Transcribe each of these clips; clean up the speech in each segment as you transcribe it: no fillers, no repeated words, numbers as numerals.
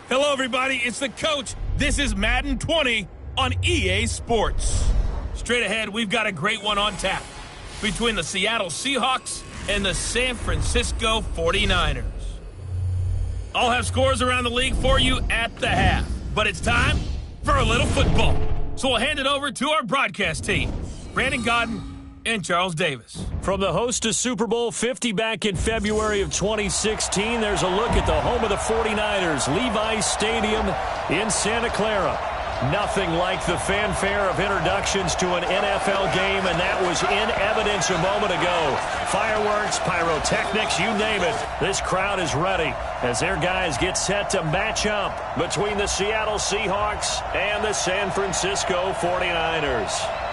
Hello, everybody. It's the coach. This is Madden 20 on EA Sports. Straight ahead, we've got a great one on tap between the Seattle Seahawks and the San Francisco 49ers. I'll have scores around the league for you at the half, but it's time for a little football. So we'll hand it over to our broadcast team, Brandon Godden and Charles Davis. From the host to Super Bowl 50 back in February of 2016, there's a look at the home of the 49ers, Levi's Stadium in Santa Clara. Nothing like the fanfare of introductions to an NFL game, and that was in evidence a moment ago. Fireworks, pyrotechnics, you name it. This crowd is ready as their guys get set to match up between the Seattle Seahawks and the San Francisco 49ers.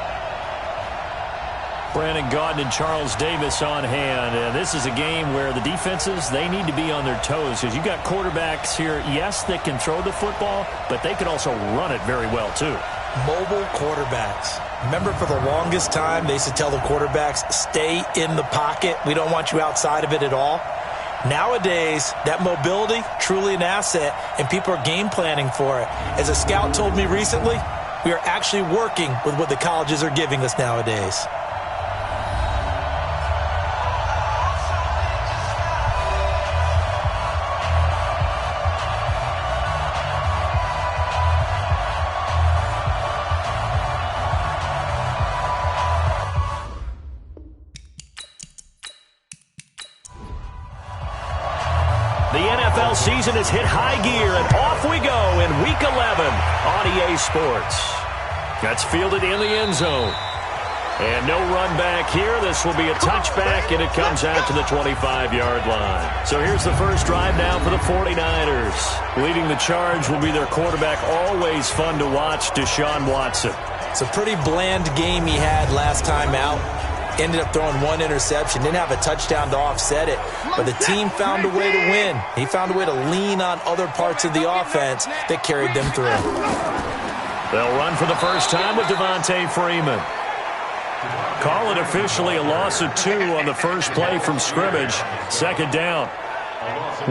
Brandon Gaudin and Charles Davis on hand. This is a game where the defenses, they need to be on their toes because you've got quarterbacks here, yes, that can throw the football, but they can also run it very well, too. Mobile quarterbacks. Remember, for the longest time, they used to tell the quarterbacks, stay in the pocket. We don't want you outside of it at all. Nowadays, that mobility, truly an asset, and people are game planning for it. As a scout told me recently, we are actually working with what the colleges are giving us nowadays. The NFL season has hit high gear, and off we go in Week 11 on EA Sports. That's fielded in the end zone. And no run back here. This will be a touchback, and it comes out to the 25-yard line. So here's the first drive now for the 49ers. Leading the charge will be their quarterback, always fun to watch, Deshaun Watson. It's a pretty bland game he had last time out. Ended up throwing one interception. Didn't have a touchdown to offset it. But the team found a way to win. He found a way to lean on other parts of the offense that carried them through. They'll run for the first time with Devontae Freeman. Call it officially a loss of 2 on the first play from scrimmage. Second down.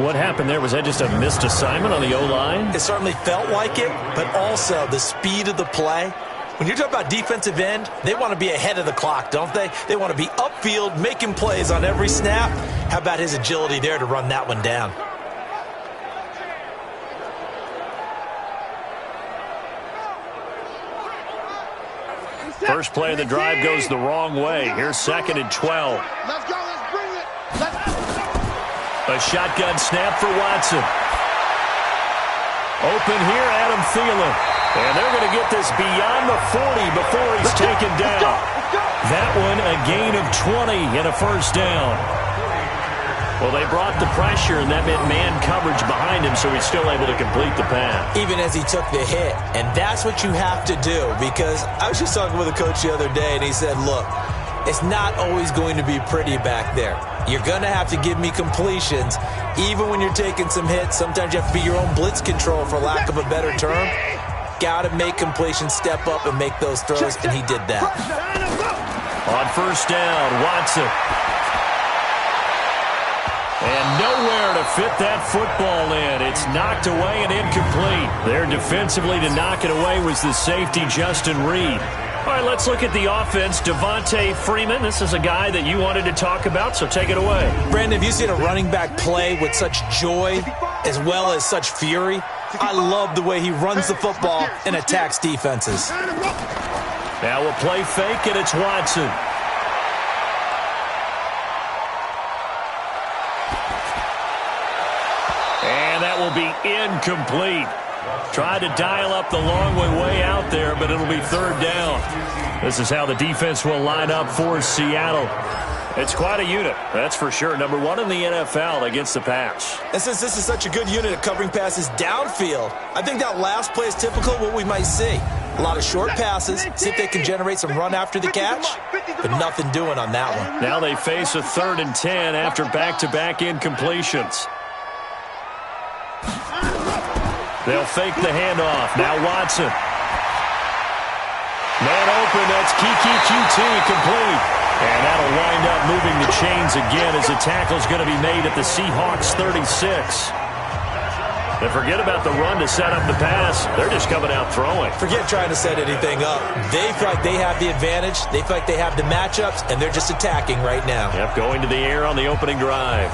What happened there? Was that just a missed assignment on the O-line? It certainly felt like it, but also the speed of the play. When you're talking about defensive end, they want to be ahead of the clock, don't they? They want to be upfield, making plays on every snap. How about his agility there to run that one down? First play of the drive goes the wrong way. Here's 2nd and 12. Let's go. Let's bring it. A shotgun snap for Watson. Open here, Adam Thielen. And they're going to get this beyond the 40 before he's taken down. That one a gain of 20 and a first down. Well, they brought the pressure, and that meant man coverage behind him, so he's still able to complete the pass. Even as he took the hit. And that's what you have to do, because I was just talking with a coach the other day, and he said, look, it's not always going to be pretty back there. You're going to have to give me completions. Even when you're taking some hits, sometimes you have to be your own blitz control, for lack of a better term. Got to make completions, step up, and make those throws, and he did that. On first down, Watson. And nowhere to fit that football in. It's knocked away and incomplete. There defensively to knock it away was the safety, Justin Reed. All right, let's look at the offense. Devontae Freeman, this is a guy that you wanted to talk about, so take it away. Brandon, have you seen a running back play with such joy as well as such fury? I love the way he runs the football and attacks defenses. Now a play fake, and it's Watson. And that will be incomplete. Tried to dial up the long way out there, but it'll be third down. This is how the defense will line up for Seattle. It's quite a unit, that's for sure. Number 1 in the NFL against the pass. And since this is such a good unit at covering passes downfield, I think that last play is typical of what we might see. A lot of short passes, see if they can generate some run after the catch, but nothing doing on that one. Now they face a 3rd and 10 after back-to-back incompletions. They'll fake the handoff. Now Watson. Man open, that's Kiki QT complete. And that'll wind up moving the chains again as the tackle's going to be made at the Seahawks 36. And forget about the run to set up the pass. They're just coming out throwing. Forget trying to set anything up. They feel like they have the advantage. They feel like they have the matchups, and they're just attacking right now. Yep, going to the air on the opening drive.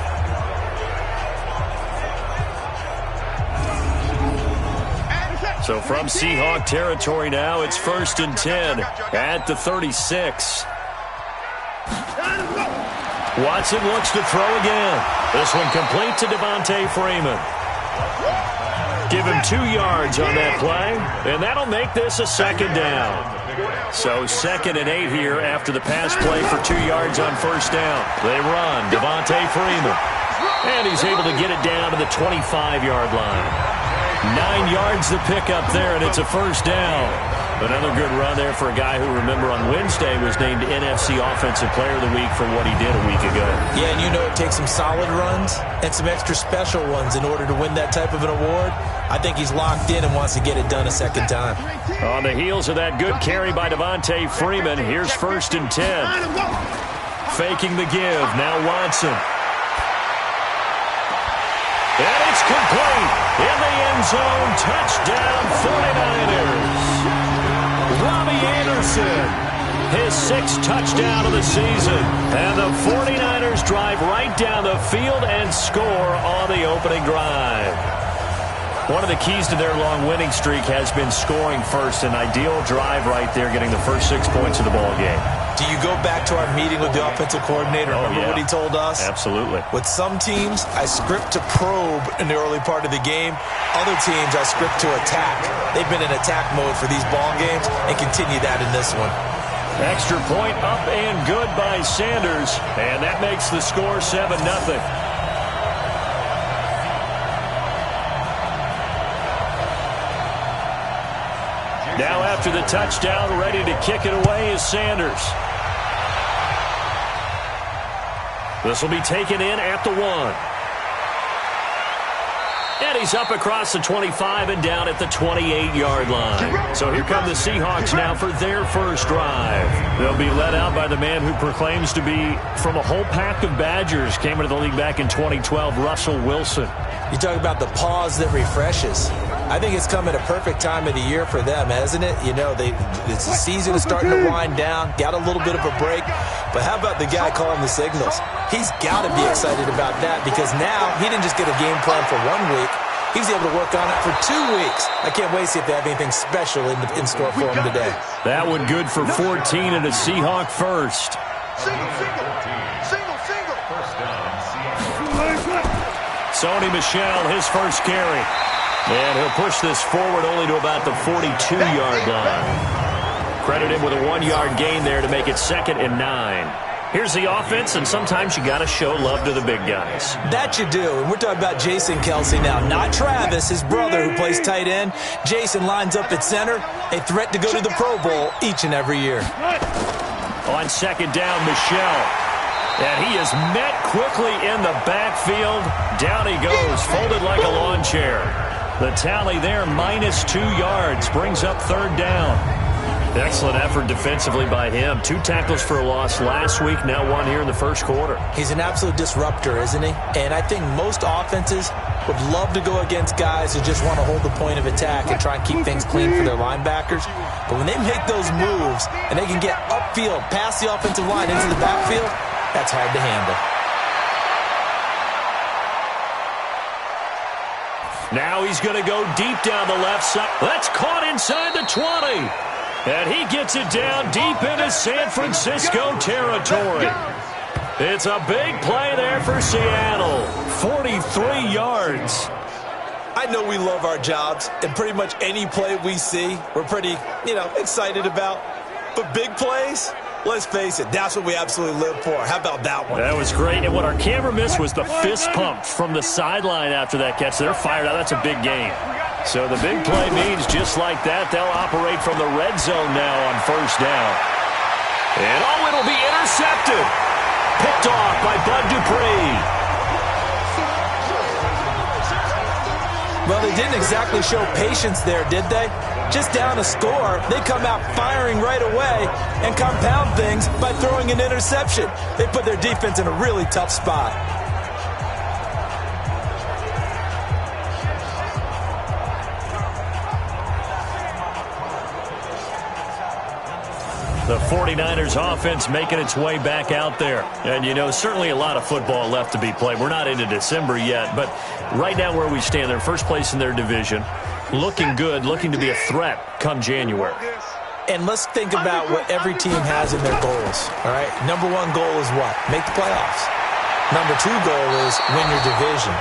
So from Seahawk territory now, it's 1st and 10 at the 36. Watson looks to throw again. This one complete to Devontae Freeman. Give him 2 yards on that play, and that'll make this a 2nd down. So 2nd and 8 here after the pass play for 2 yards on 1st down. They run Devontae Freeman, and he's able to get it down to the 25-yard line. 9 yards the pick up there, and it's a 1st down. Another good run there for a guy who, remember, on Wednesday was named NFC Offensive Player of the Week for what he did a week ago. Yeah, and you know it takes some solid runs and some extra special ones in order to win that type of an award. I think he's locked in and wants to get it done a 2nd time. On the heels of that good carry by Devontae Freeman, here's 1st and 10. Faking the give, now Watson. And it's complete. In the end zone, touchdown 49ers. Robbie Anderson, his 6th touchdown of the season. And the 49ers drive right down the field and score on the opening drive. One of the keys to their long winning streak has been scoring first. An ideal drive right there, getting the first 6 points of the ball game. Do you go back to our meeting with the offensive coordinator? Remember what he told us? Absolutely. With some teams, I script to probe in the early part of the game. Other teams, I script to attack. They've been in attack mode for these ball games and continue that in this one. Extra point up and good by Sanders. And that makes the score 7-0. Now after the touchdown, ready to kick it away is Sanders. This will be taken in at the 1. And he's up across the 25 and down at the 28-yard line. So here come the Seahawks now for their first drive. They'll be led out by the man who proclaims to be from a whole pack of Badgers. Came into the league back in 2012, Russell Wilson. You talk about the pause that refreshes. I think it's come at a perfect time of the year for them, hasn't it? You know, the season is starting to wind down, got a little bit of a break. But how about the guy calling the signals? He's got to be excited about that because now he didn't just get a game plan for 1 week. He was able to work on it for 2 weeks. I can't wait to see if they have anything special in store for him today. That one good for 14 and a Seahawk first. Sony Michel, his first carry. And he'll push this forward only to about the 42-yard line. Credit him with a 1-yard gain there to make it 2nd and 9. Here's the offense, and sometimes you got to show love to the big guys. That you do. And we're talking about Jason Kelce now, not Travis, his brother who plays tight end. Jason lines up at center, a threat to go to the Pro Bowl each and every year. On 2nd down, Michel. And he is met quickly in the backfield. Down he goes, folded like a lawn chair. The tally there, -2 yards, brings up 3rd down. Excellent effort defensively by him. 2 tackles for a loss last week, now 1 here in the first quarter. He's an absolute disruptor, isn't he? And I think most offenses would love to go against guys who just want to hold the point of attack and try and keep things clean for their linebackers. But when they make those moves and they can get upfield, past the offensive line into the backfield, that's hard to handle. Now he's going to go deep down the left side. That's caught inside the 20. And he gets it down deep into San Francisco territory. It's a big play there for Seattle. 43 yards. I know we love our jobs, and pretty much any play we see, we're pretty, excited about. But big plays, let's face it, that's what we absolutely live for. How about that one? That was great. And what our camera missed was the fist pump from the sideline after that catch. They're fired out. That's a big game. So the big play means just like that, they'll operate from the red zone now on 1st down. And it'll be intercepted. Picked off by Bud Dupree. Well, they didn't exactly show patience there, did they? Just down a score, they come out firing right away and compound things by throwing an interception. They put their defense in a really tough spot. The 49ers offense making its way back out there. And, you know, certainly a lot of football left to be played. We're not into December yet, but right now where we stand, they're first place in their division, looking good, looking to be a threat come January. And let's think about what every team has in their goals, all right? Number one goal is what? Make the playoffs. Number two goal is win your division.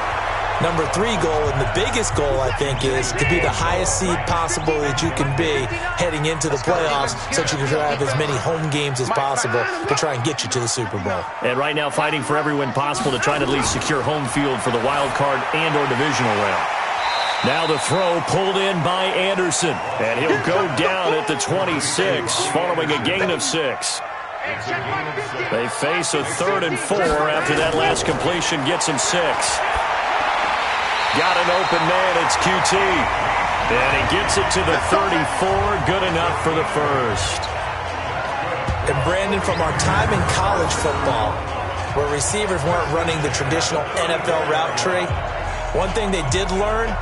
Number three goal, and the biggest goal, I think, is to be the highest seed possible that you can be heading into the playoffs so that you can have as many home games as possible to try and get you to the Super Bowl. And right now fighting for every win possible to try and at least secure home field for the wild card and or divisional round. Now the throw pulled in by Anderson, and he'll go down at the 26 following a gain of 6. They face a 3rd and 4 after that last completion gets him 6. Got an open man, it's QT. And he gets it to the 34, good enough for the first. And Brandon, from our time in college football, where receivers weren't running the traditional NFL route tree, one thing they did learn,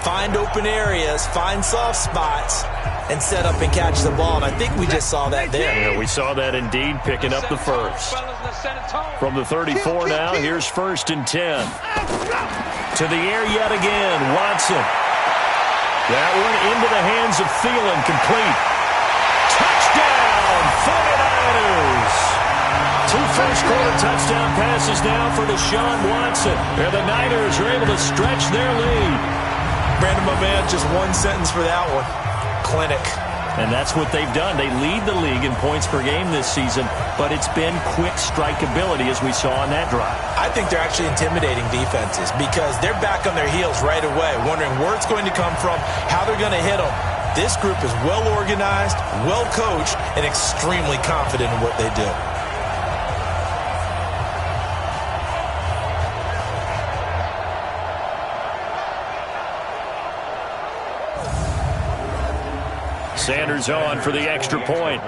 find open areas, find soft spots, and set up and catch the ball. And I think we just saw that there. Yeah, we saw that indeed, picking up the first. From the 34 now, here's 1st and 10. To the air yet again, Watson. That one into the hands of Thielen, complete. Touchdown, 49ers! 2 first-quarter touchdown passes now for Deshaun Watson. And the Niners are able to stretch their lead. Brandon, my man, just one sentence for that one. Clinic. And that's what they've done. They lead the league in points per game this season, but it's been quick strike ability as we saw on that drive. I think they're actually intimidating defenses because they're back on their heels right away, wondering where it's going to come from, how they're going to hit them. This group is well organized, well coached, and extremely confident in what they do. Sanders on for the extra point.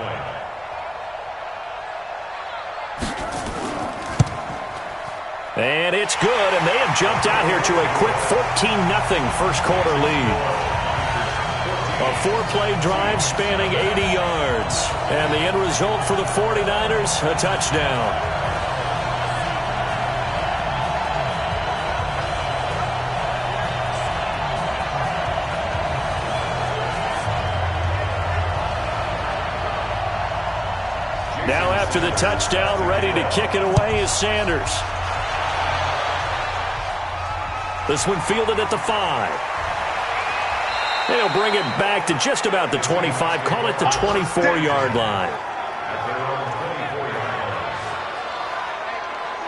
And it's good, and they have jumped out here to a quick 14-0 first-quarter lead. A 4-play drive spanning 80 yards. And the end result for the 49ers, a touchdown. Now after the touchdown, ready to kick it away is Sanders. This one fielded at the 5. They'll bring it back to just about the 25, call it the 24-yard line.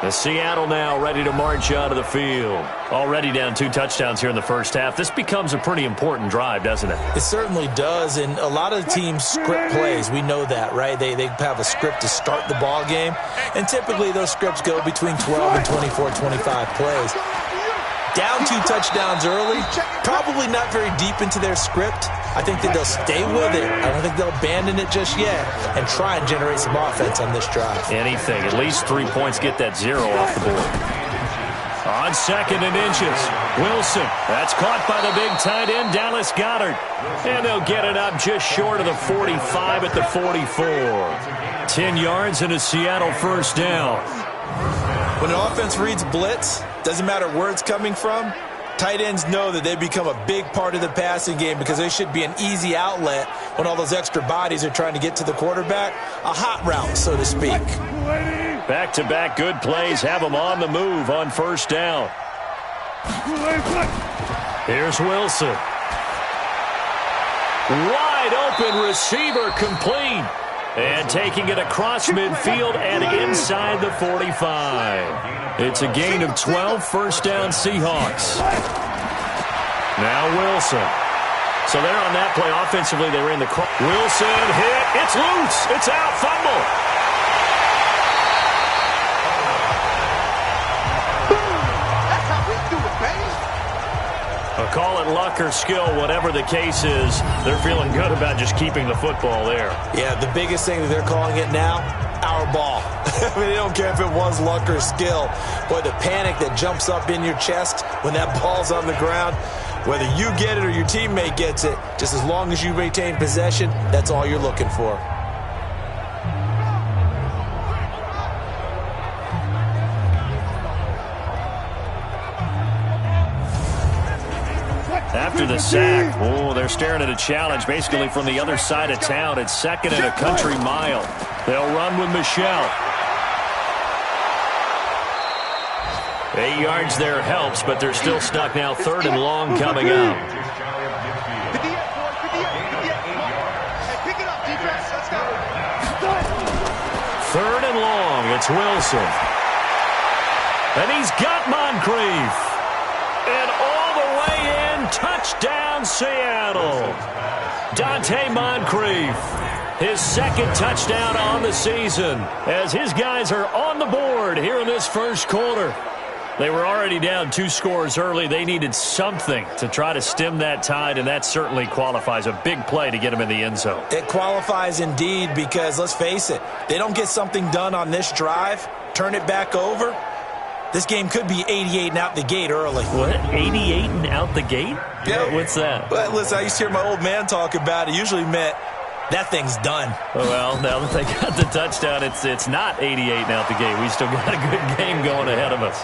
The Seattle now ready to march out of the field. Already down 2 touchdowns here in the first half. This becomes a pretty important drive, doesn't it? It certainly does, and a lot of teams script plays. We know that, right? They have a script to start the ball game, and typically those scripts go between 12 and 24, 25 plays. Down 2 touchdowns early, probably not very deep into their script. I think that they'll stay with it. I don't think they'll abandon it just yet and try and generate some offense on this drive. Anything. At least 3 points, get that 0 off the board. On 2nd and inches, Wilson. That's caught by the big tight end, Dallas Goedert. And they'll get it up just short of the 45 at the 44. 10 yards and a Seattle first down. When an offense reads blitz, doesn't matter where it's coming from, tight ends know that they become a big part of the passing game because they should be an easy outlet when all those extra bodies are trying to get to the quarterback. A hot route, so to speak. Back-to-back good plays have them on the move on first down. Here's Wilson. Wide open receiver complete. And taking it across midfield and inside the 45. It's a gain of 12, first down Seahawks. Now Wilson. So they're on that play offensively. They were in the cross. Wilson hit. It's loose. It's out. Fumble. That's how we do it, baby. Call it luck or skill, whatever the case is, they're feeling good about just keeping the football there. Yeah, the biggest thing that they're calling it now, our ball. I mean, they don't care if it was luck or skill. Boy, the panic that jumps up in your chest when that ball's on the ground, whether you get it or your teammate gets it, just as long as you retain possession, that's all you're looking for. after the sack. Oh, they're staring at a challenge basically from the other side of town. It's 2nd and a country mile. They'll run with Michelle. 8 yards there helps, but they're still stuck now. 3rd and long coming out. 3rd and long. It's Wilson. And he's got Moncrief. And all the way in, touchdown Seattle. Dante Moncrief, his 2nd touchdown on the season, as his guys are on the board here in this first quarter. They were already down 2 scores early. They needed something to try to stem that tide, and that certainly qualifies. A big play to get them in the end zone. It qualifies indeed because, let's face it, they don't get something done on this drive, turn it back over, this game could be 88 and out the gate early. What? 88 and out the gate? Yeah. What's that? Well, listen, I used to hear my old man talk about it. Usually meant that thing's done. Well, now that they got the touchdown, it's not 88 and out the gate. We still got a good game going ahead of us.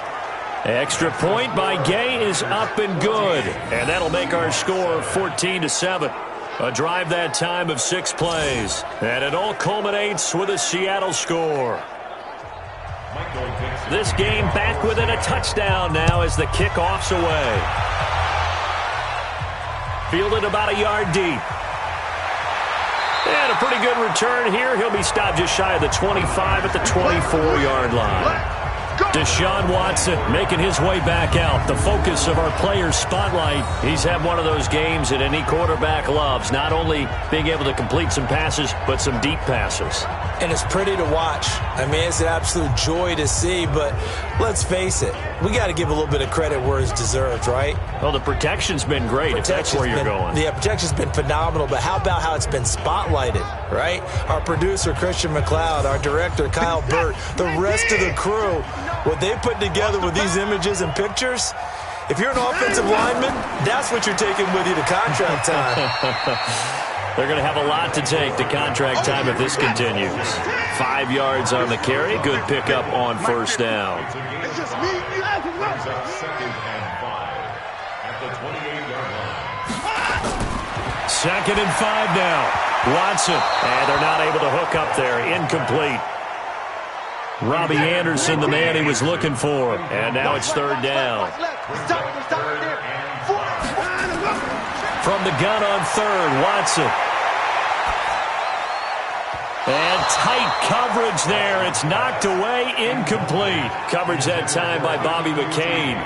Extra point by Gay is up and good. And that'll make our score 14-7. A drive that time of 6 plays. And it all culminates with a Seattle score. This game back within a touchdown now as the kickoff's away. Fielded about a yard deep. And a pretty good return here. He'll be stopped just shy of the 25 at the 24-yard line. Deshaun Watson making his way back out. The focus of our players' spotlight. He's had one of those games that any quarterback loves. Not only being able to complete some passes, but some deep passes. And it's pretty to watch. I mean, it's an absolute joy to see, but let's face it, we got to give a little bit of credit where it's deserved, right? Well, the protection's been great, if that's where you're going. Yeah, protection's been phenomenal, but how about how it's been spotlighted, right? Our producer, Christian McLeod, our director, Kyle Burt, the rest of the crew, what they put together with these images and pictures, if you're an offensive lineman, that's what you're taking with you to contract time. They're going to have a lot to take to contract time if this continues. 5 yards on the carry. Good pickup on first down. It's just me. Second and 5 at the 28-yard line. 2nd and 5 now. Watson. And they're not able to hook up there. Incomplete. Robbie Anderson, the man he was looking for. And now it's 3rd down. From the gun on 3rd, Watson. And tight coverage there. It's knocked away, incomplete. Coverage that time by Bobby McCain.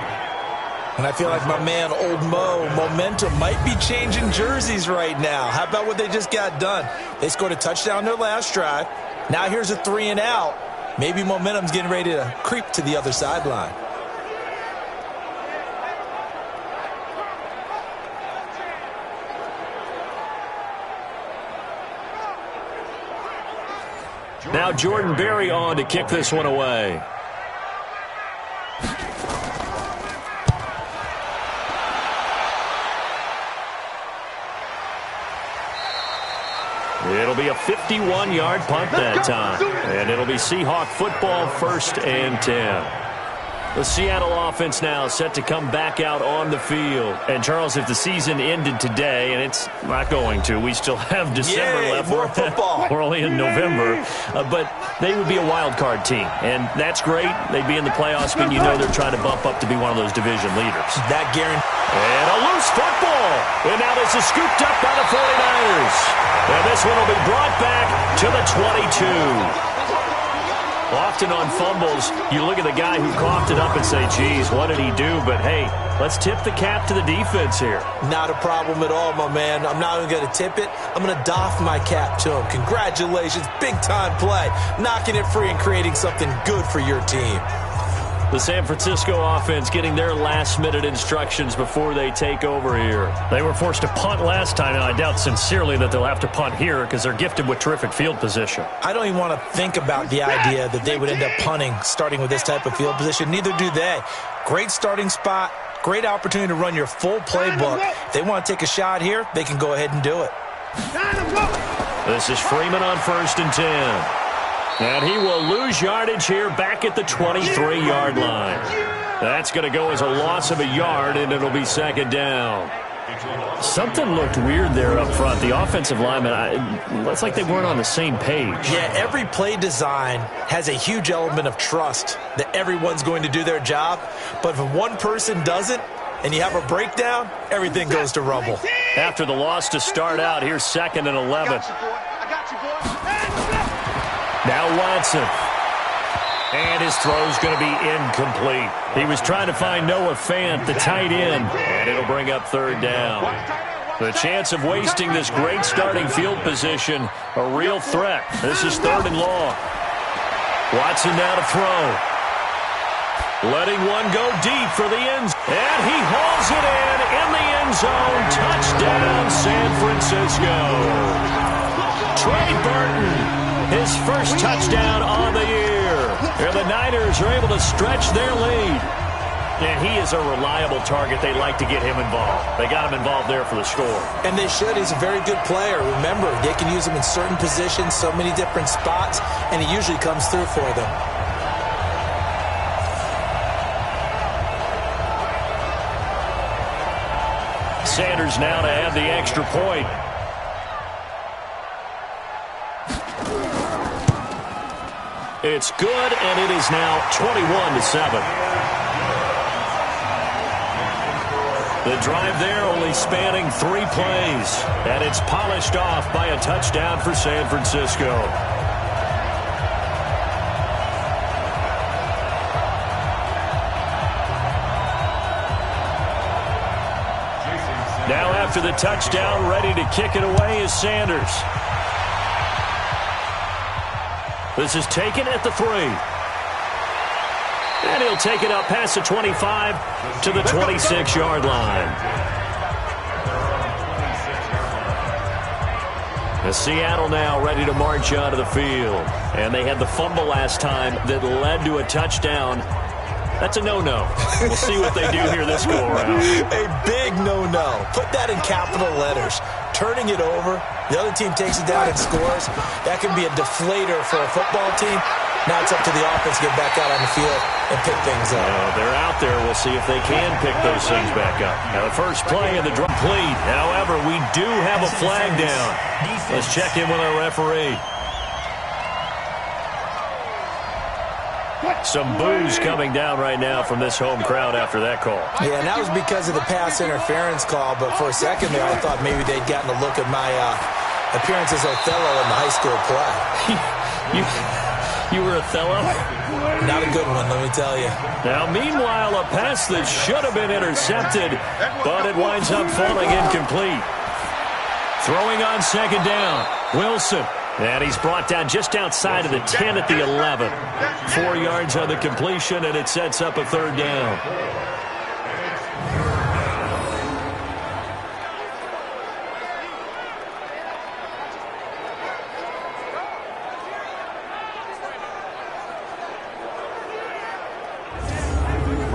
And I feel like my man, Old Mo, momentum might be changing jerseys right now. How about what they just got done? They scored a touchdown their last drive. Now here's a 3 and out. Maybe momentum's getting ready to creep to the other sideline. Now Jordan Berry on to kick this one away. It'll be a 51-yard punt that time. And it'll be Seahawk football, 1st and 10. The Seattle offense now set to come back out on the field. And, Charles, if the season ended today, and it's not going to, we still have December left. More football. We're only in November. But they would be a wild card team. And that's great. They'd be in the playoffs, but you know they're trying to bump up to be one of those division leaders. That guarantee. And a loose football. And now this is scooped up by the 49ers. And this one will be brought back to the 22. Often on fumbles, you look at the guy who coughed it up and say, geez, what did he do? But, hey, let's tip the cap to the defense here. Not a problem at all, my man. I'm not even going to tip it. I'm going to doff my cap to him. Congratulations. Big-time play. Knocking it free and creating something good for your team. The San Francisco offense getting their last-minute instructions before they take over here. They were forced to punt last time, and I doubt sincerely that they'll have to punt here because they're gifted with terrific field position. I don't even want to think about the idea that they would end up punting starting with this type of field position. Neither do they. Great starting spot, great opportunity to run your full playbook. If they want to take a shot here, they can go ahead and do it. This is Freeman on 1st and 10. And he will lose yardage here back at the 23-yard line. That's going to go as a loss of a yard, and it'll be 2nd down. Something looked weird there up front. The offensive linemen, it's like they weren't on the same page. Yeah, every play design has a huge element of trust that everyone's going to do their job. But if one person doesn't and you have a breakdown, everything goes to rubble. After the loss to start out, here's 2nd and 11. Now Watson. And his throw's going to be incomplete. He was trying to find Noah Fant, the tight end, and it'll bring up 3rd down. The chance of wasting this great starting field position, a real threat. This is 3rd and long. Watson now to throw. Letting one go deep for the end. And he hauls it in the end zone. Touchdown, San Francisco. Trey Burton, his first touchdown on the year. And the Niners are able to stretch their lead. And he is a reliable target. They like to get him involved. They got him involved there for the score. And they should. He's a very good player. Remember, they can use him in certain positions, so many different spots, and he usually comes through for them. Sanders now to add the extra point. It's good, and it is now 21-7. The drive there only spanning 3 plays, and it's polished off by a touchdown for San Francisco. Now after the touchdown, ready to kick it away is Sanders. This is taken at the 3. And he'll take it up past the 25 to the 26-yard line. The Seattle now ready to march onto the field. And they had the fumble last time that led to a touchdown. That's a no-no. We'll see what they do here this go-around. A big no-no. Put that in capital letters. Turning it over, the other team takes it down and scores. That can be a deflator for a football team. Now it's up to the offense to get back out on the field and pick things up. They're out there. We'll see if they can pick those things back up. Now the first play of the drive complete. However, we do have a flag down. Let's check in with our referee. Some boos coming down right now from this home crowd after that call. Yeah, and that was because of the pass interference call, but for a second there I thought maybe they'd gotten a look at my appearance as Othello in the high school play. You were Othello? Not a good one, let me tell you. Now, meanwhile, a pass that should have been intercepted, but it winds up falling incomplete. Throwing on 2nd down, Wilson. And he's brought down just outside of the 10 at the 11. 4 yards on the completion, and it sets up a 3rd down.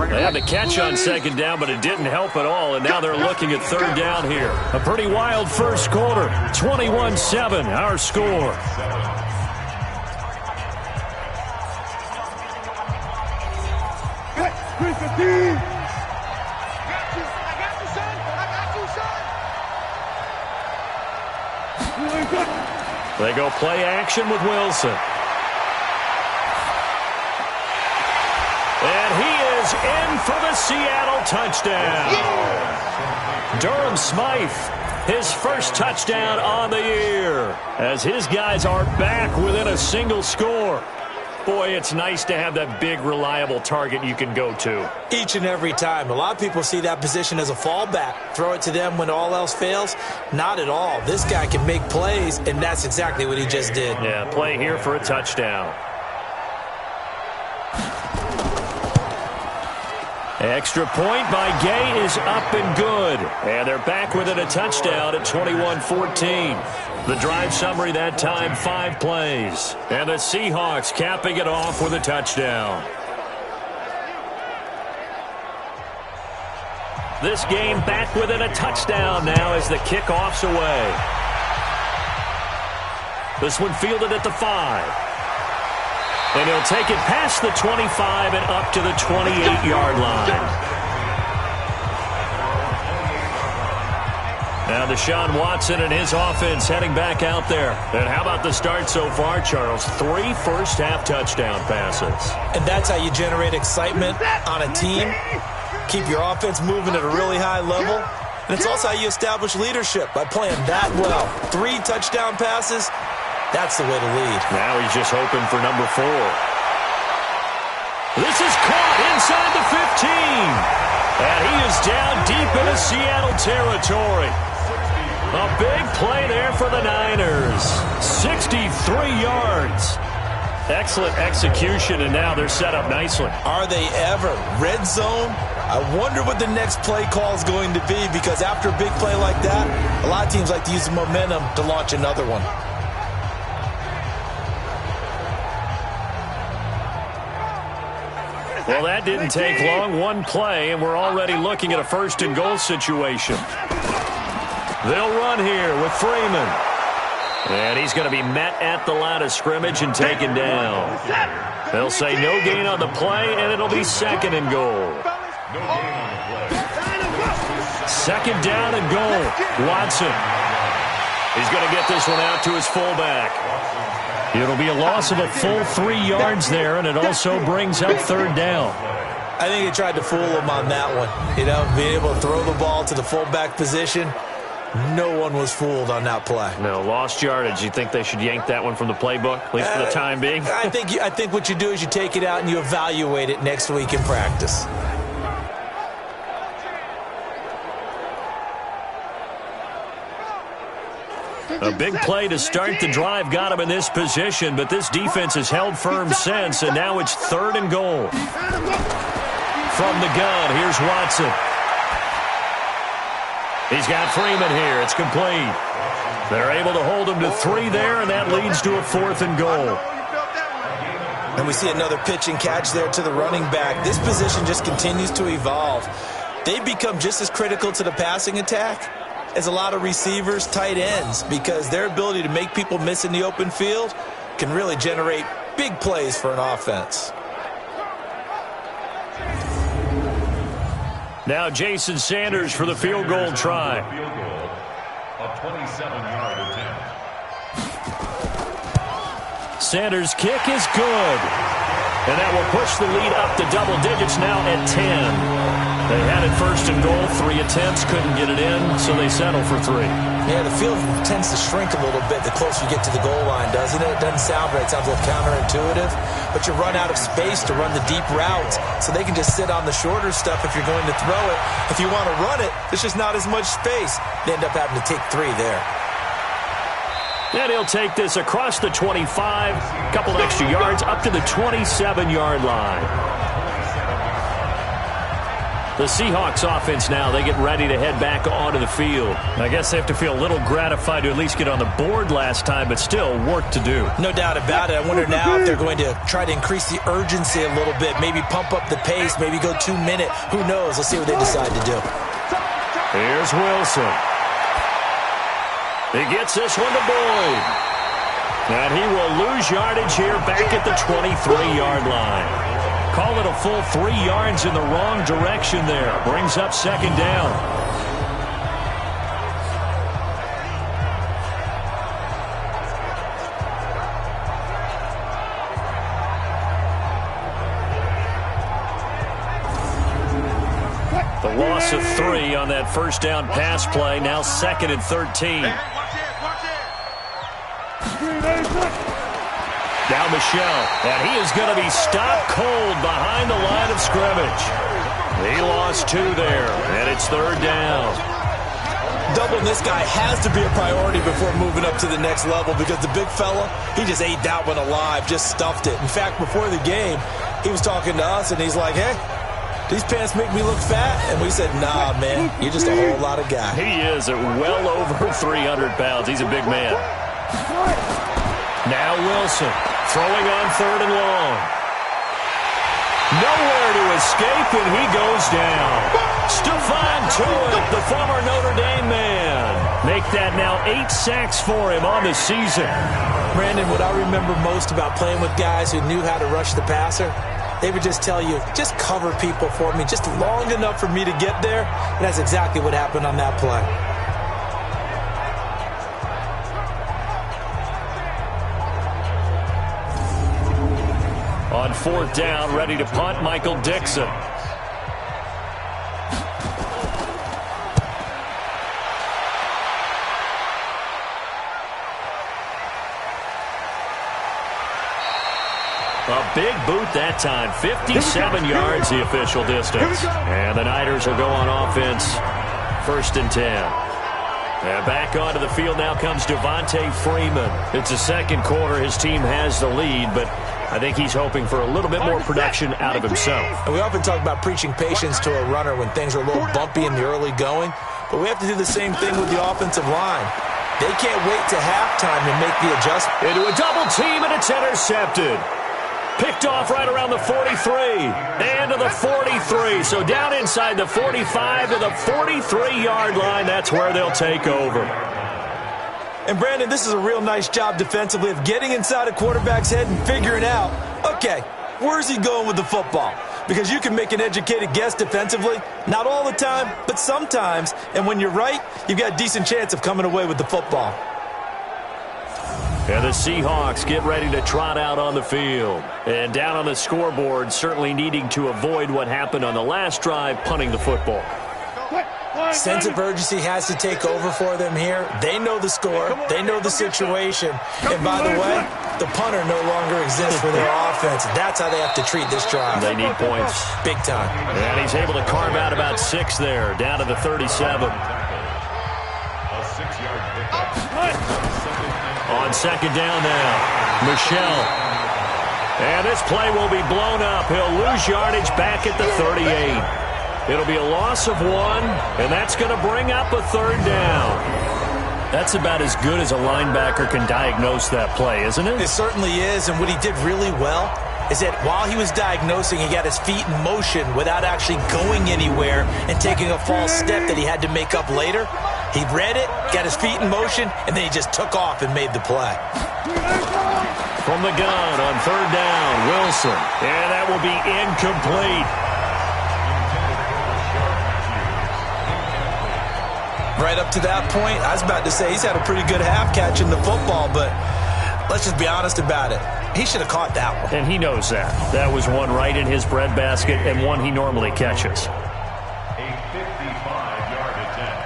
They had the catch on 2nd down, but it didn't help at all, and now they're looking at 3rd down here. A pretty wild first quarter, 21-7, our score. They go play action with Wilson. And he is in for the Seattle touchdown. Durham Smythe, his first touchdown on the year, as his guys are back within a single score. Boy, it's nice to have that big, reliable target you can go to. Each and every time. A lot of people see that position as a fallback. Throw it to them when all else fails. Not at all. This guy can make plays, and that's exactly what he just did. Yeah, play here for a touchdown. Extra point by Gay is up and good. And they're back within a touchdown at 21-14. The drive summary that time, 5 plays. And the Seahawks capping it off with a touchdown. This game back within a touchdown now as the kickoff's away. This one fielded at the 5. And he'll take it past the 25 and up to the 28-yard line. Now Deshaun Watson and his offense heading back out there. And how about the start so far, Charles? 3 first-half touchdown passes. And that's how you generate excitement on a team. Keep your offense moving at a really high level. And it's also how you establish leadership by playing that well. 3 touchdown passes, that's the way to lead. Now he's just hoping for number 4. This is caught inside the 15. And he is down deep into Seattle territory. A big play there for the Niners. 63 yards. Excellent execution, and now they're set up nicely. Are they ever? Red zone? I wonder what the next play call is going to be, because after a big play like that, a lot of teams like to use the momentum to launch another one. Well, that didn't take long. 1 play, and we're already looking at a first-and-goal situation. They'll run here with Freeman. And he's going to be met at the line of scrimmage and taken down. They'll say no gain on the play, and it'll be 2nd and goal. Second down and goal. Watson. He's going to get this one out to his fullback. It'll be a loss of a full 3 yards there, and it also brings up 3rd down. I think they tried to fool him on that one. Being able to throw the ball to the fullback position. No one was fooled on that play. No, lost yardage. You think they should yank that one from the playbook, at least for the time being? I think what you do is you take it out and you evaluate it next week in practice. A big play to start the drive got him in this position, but this defense has held firm since, and now it's 3rd and goal. From the gun, here's Watson. He's got Freeman here. It's complete. They're able to hold him to 3 there, and that leads to a 4th and goal. And we see another pitch and catch there to the running back. This position just continues to evolve. They become just as critical to the passing attack as a lot of receivers, tight ends, because their ability to make people miss in the open field can really generate big plays for an offense. Now Jason Sanders for the field goal try. Field goal, a 27-yard attempt. Sanders' kick is good. And that will push the lead up to double digits now at 10. They had it 1st and goal, 3 attempts, couldn't get it in, so they settle for 3. Yeah, the field tends to shrink a little bit the closer you get to the goal line, doesn't it? It doesn't sound right. It sounds a little counterintuitive. But you run out of space to run the deep routes, so they can just sit on the shorter stuff if you're going to throw it. If you want to run it, there's just not as much space. They end up having to take 3 there. And he'll take this across the 25, a couple extra yards, up to the 27-yard line. The Seahawks offense now, they get ready to head back onto the field. I guess they have to feel a little gratified to at least get on the board last time, but still work to do. No doubt about it. I wonder now if they're going to try to increase the urgency a little bit, maybe pump up the pace, maybe go 2-minute. Who knows? Let's see what they decide to do. Here's Wilson. He gets this one to Boyd. And he will lose yardage here back at the 23-yard line. Call it a full 3 yards in the wrong direction there. Brings up 2nd down. The loss of 3 on that 1st down pass play. Now 2nd and 13. Now Michelle, and he is going to be stopped cold behind the line of scrimmage. He lost 2 there, and it's 3rd down. Doubling this guy has to be a priority before moving up to the next level, because the big fella, he just ate that one alive, just stuffed it. In fact, before the game, he was talking to us, and he's like, hey, these pants make me look fat? And we said, nah, man, you're just a whole lot of guy. He is at well over 300 pounds. He's a big man. Now Wilson. Throwing on 3rd and long. Nowhere to escape, and he goes down. Stephon Tuitt, the former Notre Dame man. Make that now 8 sacks for him on the season. Brandon, what I remember most about playing with guys who knew how to rush the passer, they would just tell you, just cover people for me, just long enough for me to get there. And that's exactly what happened on that play. On 4th down, ready to punt, Michael Dixon. A big boot that time. 57 yards the official distance. And the Niners will go on offense. 1st and 10. And back onto the field now comes Devontae Freeman. It's the second quarter. His team has the lead, but I think he's hoping for a little bit more production out of himself. And we often talk about preaching patience to a runner when things are a little bumpy in the early going, but we have to do the same thing with the offensive line. They can't wait to halftime to make the adjustment. Into a double team, and it's intercepted. Picked off right around the 43 and to the 43. So down inside the 45 to the 43-yard line. That's where they'll take over. And, Brandon, this is a real nice job defensively of getting inside a quarterback's head and figuring out, okay, where's he going with the football? Because you can make an educated guess defensively. Not all the time, but sometimes. And when you're right, you've got a decent chance of coming away with the football. And the Seahawks get ready to trot out on the field. And down on the scoreboard, certainly needing to avoid what happened on the last drive, punting the football. Sense of urgency has to take over for them here. They know the score. They know the situation. And by the way, the punter no longer exists for their offense. That's how they have to treat this drive. They need points. Big time. And he's able to carve out about 6 there, down to the 37. A 6-yard pickup. On 2nd down now, Michelle. And this play will be blown up. He'll lose yardage back at the 38. It'll be a loss of 1, and that's going to bring up a 3rd down. That's about as good as a linebacker can diagnose that play, isn't it? It certainly is, and what he did really well is that while he was diagnosing, he got his feet in motion without actually going anywhere and taking a false step that he had to make up later. He read it, got his feet in motion, and then he just took off and made the play. From the gun on 3rd down, Wilson. And that will be incomplete. Right up to that point, I was about to say he's had a pretty good half catching the football, but let's just be honest about it. He should have caught that one. And he knows that. That was one right in his breadbasket and one he normally catches. A 55-yard attempt.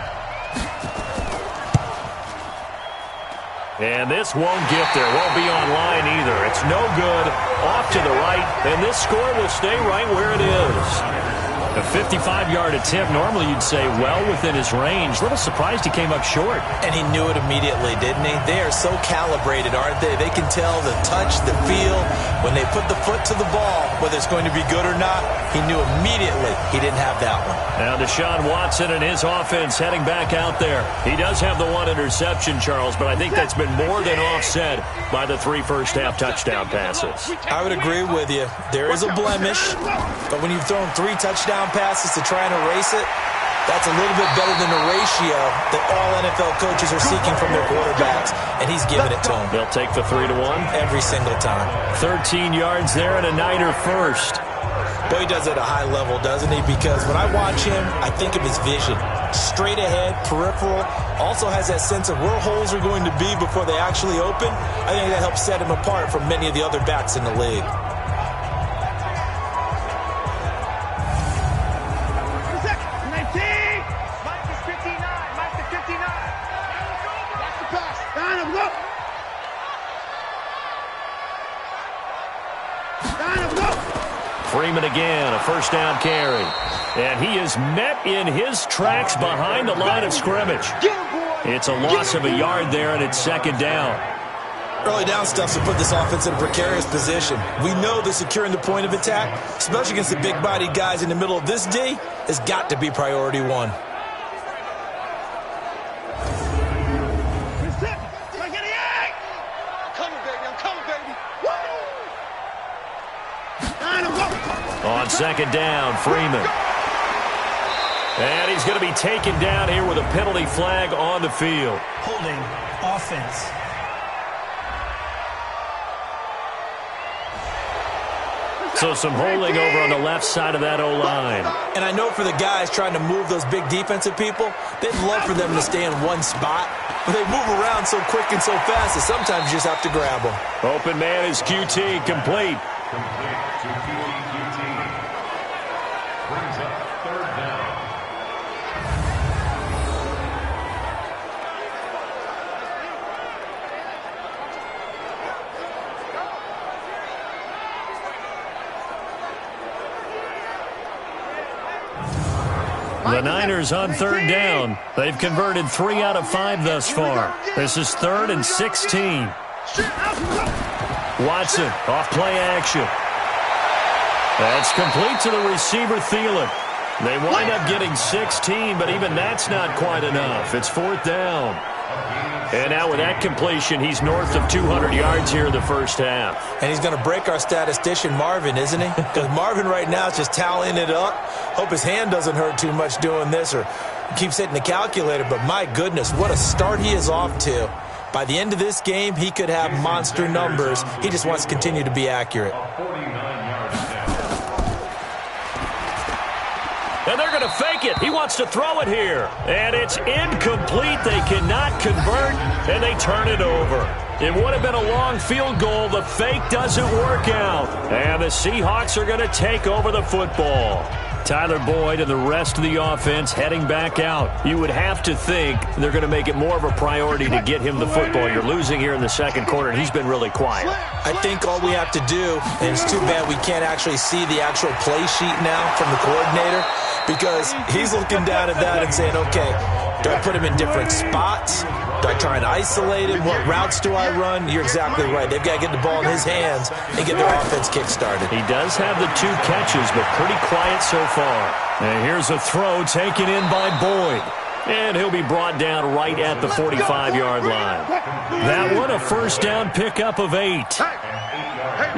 And this won't get there. Won't be online either. It's no good. Off to the right. And this score will stay right where it is. A 55-yard attempt, normally you'd say well within his range. Little surprised he came up short. And he knew it immediately, didn't he? They are so calibrated, aren't they? They can tell the touch, the feel. When they put the foot to the ball, whether it's going to be good or not, he knew immediately he didn't have that one. Now Deshaun Watson and his offense heading back out there. He does have the 1 interception, Charles, but I think that's been more than offset by the 3 first-half touchdown passes. I would agree with you. There is a blemish, but when you've thrown 3 touchdown passes to try and erase it, that's a little bit better than the ratio that all NFL coaches are seeking from their quarterbacks, and he's giving it to them. They'll take the 3-1. Every single time. 13 yards there and a Niner first. Boy, he does it at a high level, doesn't he? Because when I watch him, I think of his vision. Straight ahead, peripheral. Also has that sense of where holes are going to be before they actually open. I think that helps set him apart from many of the other backs in the league. Freeman again, a first down carry. And he is met in his tracks behind the line of scrimmage. It's a loss of a yard there, and it's 2nd down. Early down stuff to put this offense in a precarious position. We know that securing the point of attack, especially against the big-bodied guys in the middle of this D, has got to be priority 1. On 2nd down, Freeman. And he's going to be taken down here with a penalty flag on the field. Holding offense. So some holding over on the left side of that O-line. And I know for the guys trying to move those big defensive people, they'd love for them to stay in one spot. But they move around so quick and so fast that sometimes you just have to grab them. Open man is QT, complete. Complete to QT. Brings up third down. The Niners on third down. They've converted 3 out of 5 thus far. This is 3rd and 16. Watson off play action. That's complete to the receiver, Thielen. They wind up getting 16, but even that's not quite enough. It's 4th down. And now with that completion, he's north of 200 yards here in the first half. And he's going to break our statistician, Marvin, isn't he? Because Marvin right now is just tallying it up. Hope his hand doesn't hurt too much doing this or keeps hitting the calculator. But my goodness, what a start he is off to. By the end of this game, he could have monster numbers. He just wants to continue to be accurate. And they're going to fake it. He wants to throw it here. And it's incomplete. They cannot convert, and they turn it over. It would have been a long field goal. The fake doesn't work out. And the Seahawks are going to take over the football. Tyler Boyd and the rest of the offense heading back out. You would have to think they're going to make it more of a priority to get him the football. You're losing here in the second quarter, and he's been really quiet. I think all we have to do, and it's too bad we can't actually see the actual play sheet now from the coordinator, because he's looking down at that and saying, okay, do I put him in different spots? Do I try and isolate him? What routes do I run? You're exactly right. They've got to get the ball in his hands and get their offense kick-started. He does have the 2 catches, but pretty quiet so far. And here's a throw taken in by Boyd. And he'll be brought down right at the 45-yard line. That one, a first down pickup of 8.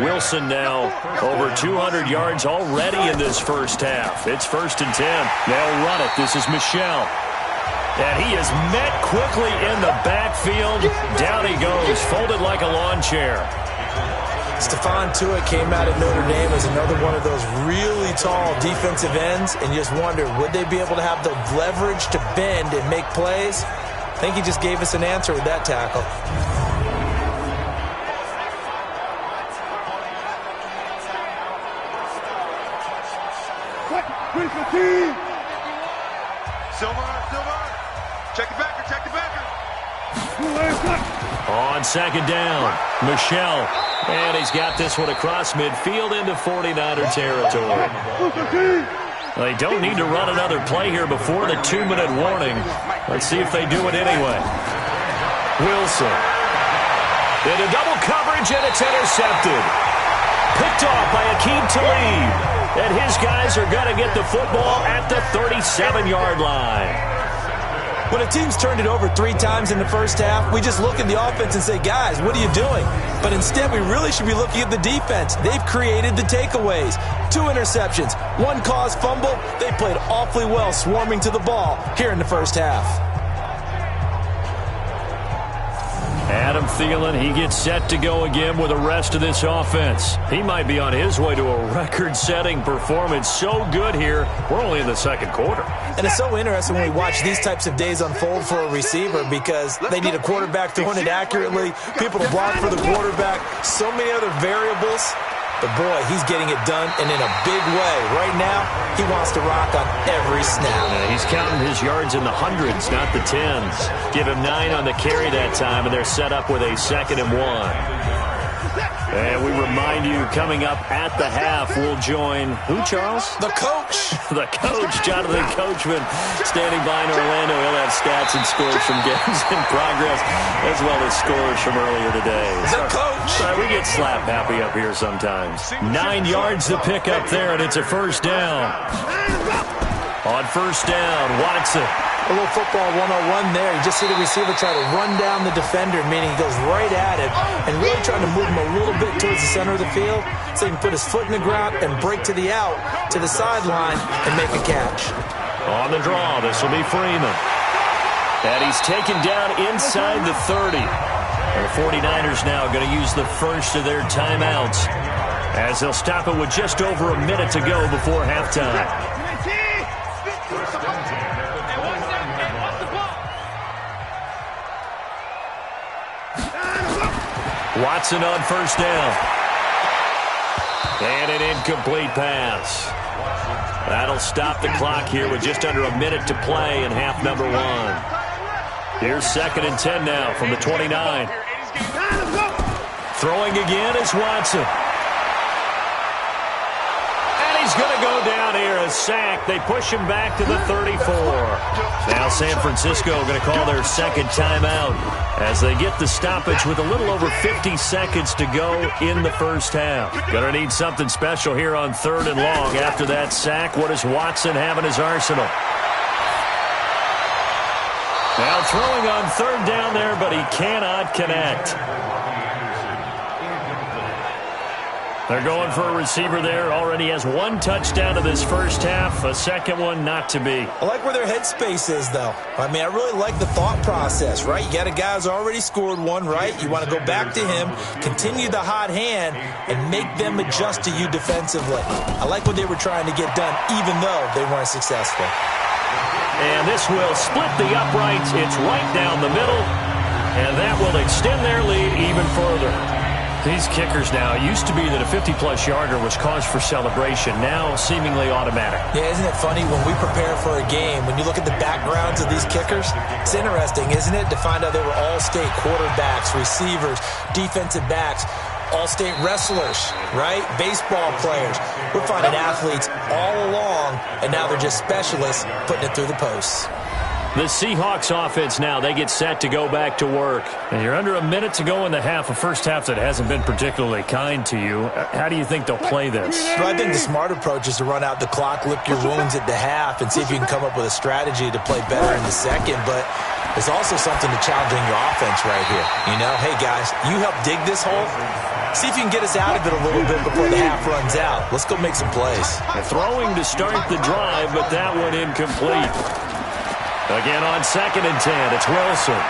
Wilson now over 200 yards already in this first half. It's 1st and 10. They'll run it. This is Michel. And he is met quickly in the backfield. Down he goes, folded like a lawn chair. Stephon Tuitt came out of Notre Dame as another one of those really tall defensive ends, and you just wonder, would they be able to have the leverage to bend and make plays? I think he just gave us an answer with that tackle. Silver. Check the backer. On second down, Michel. And he's got this one across midfield into 49er territory. They don't need to run another play here before the 2-minute warning. Let's see if they do it anyway. Wilson. Into double coverage, and it's intercepted. Picked off by Akeem Talib. And his guys are going to get the football at the 37-yard line. When a team's turned it over 3 times in the first half, we just look at the offense and say, guys, what are you doing? But instead, we really should be looking at the defense. They've created the takeaways. 2 interceptions, 1 caused fumble. They played awfully well swarming to the ball here in the first half. Adam Thielen, he gets set to go again with the rest of this offense. He might be on his way to a record-setting performance. So good here. We're only in the second quarter. And it's so interesting when we watch these types of days unfold for a receiver, because they need a quarterback throwing it accurately, people to block for the quarterback, so many other variables. But, boy, he's getting it done, and in a big way. Right now, he wants to rock on every snap. Yeah, he's counting his yards in the hundreds, not the tens. Give him 9 on the carry that time, and they're set up with a 2nd and 1. And we remind you, coming up at the half, we'll join who, Charles? The coach. The coach, Jonathan Coachman, standing by in Orlando. He'll have stats and scores from games in progress, as well as scores from earlier today. The coach. Sorry, we get slap happy up here sometimes. 9 yards to pick up there, and it's a first down. On first down, Watson. A little football 101 there. You just see the receiver try to run down the defender, meaning he goes right at him and really trying to move him a little bit towards the center of the field so he can put his foot in the ground and break to the out, to the sideline, and make a catch. On the draw, this will be Freeman. And he's taken down inside the 30. And the 49ers now going to use the first of their timeouts as they'll stop it with just over a minute to go before halftime. Watson on first down. And an incomplete pass. That'll stop the clock here with just under a minute to play in half number 1. Here's 2nd and 10 now from the 29. Throwing again is Watson. And he's going to go down here, a sack. They push him back to the 34. Now San Francisco going to call their second timeout as they get the stoppage with a little over 50 seconds to go in the first half. Going to need something special here on 3rd and long. After that sack, what does Watson have in his arsenal? Now throwing on 3rd down there, but he cannot connect. They're going for a receiver there. Already has 1 touchdown to this first half. A second one not to be. I like where their headspace is, though. I mean, I really like the thought process, right? You got a guy who's already scored 1, right? You want to go back to him, continue the hot hand, and make them adjust to you defensively. I like what they were trying to get done, even though they weren't successful. And this will split the uprights. It's right down the middle, and that will extend their lead even further. These kickers now, it used to be that a 50-plus yarder was cause for celebration, now seemingly automatic. Yeah, isn't it funny when we prepare for a game, when you look at the backgrounds of these kickers, it's interesting, isn't it, to find out they were all-state quarterbacks, receivers, defensive backs, all-state wrestlers, right? Baseball players. We're finding athletes all along, and now they're just specialists putting it through the posts. The Seahawks offense now, they get set to go back to work. And you're under a minute to go in the half, a first half that hasn't been particularly kind to you. How do you think they'll play this? Well, I think the smart approach is to run out the clock, lick your wounds at the half, and see if you can come up with a strategy to play better in the second. But there's also something to challenging your offense right here. You know, hey, guys, you help dig this hole. See if you can get us out of it a little bit before the half runs out. Let's go make some plays. Throwing to start the drive, but that one incomplete. Again on 2nd and 10, it's Wilson.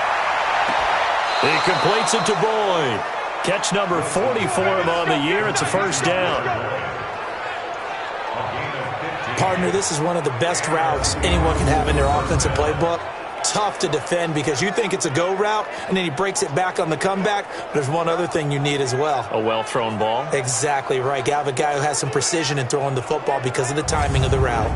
He completes it to Boyd. Catch number 40 for him on the year. It's a first down. Partner, this is one of the best routes anyone can have in their offensive playbook. Tough to defend because you think it's a go route, and then he breaks it back on the comeback. But there's one other thing you need as well. A well-thrown ball? Exactly right. You have a guy who has some precision in throwing the football because of the timing of the route.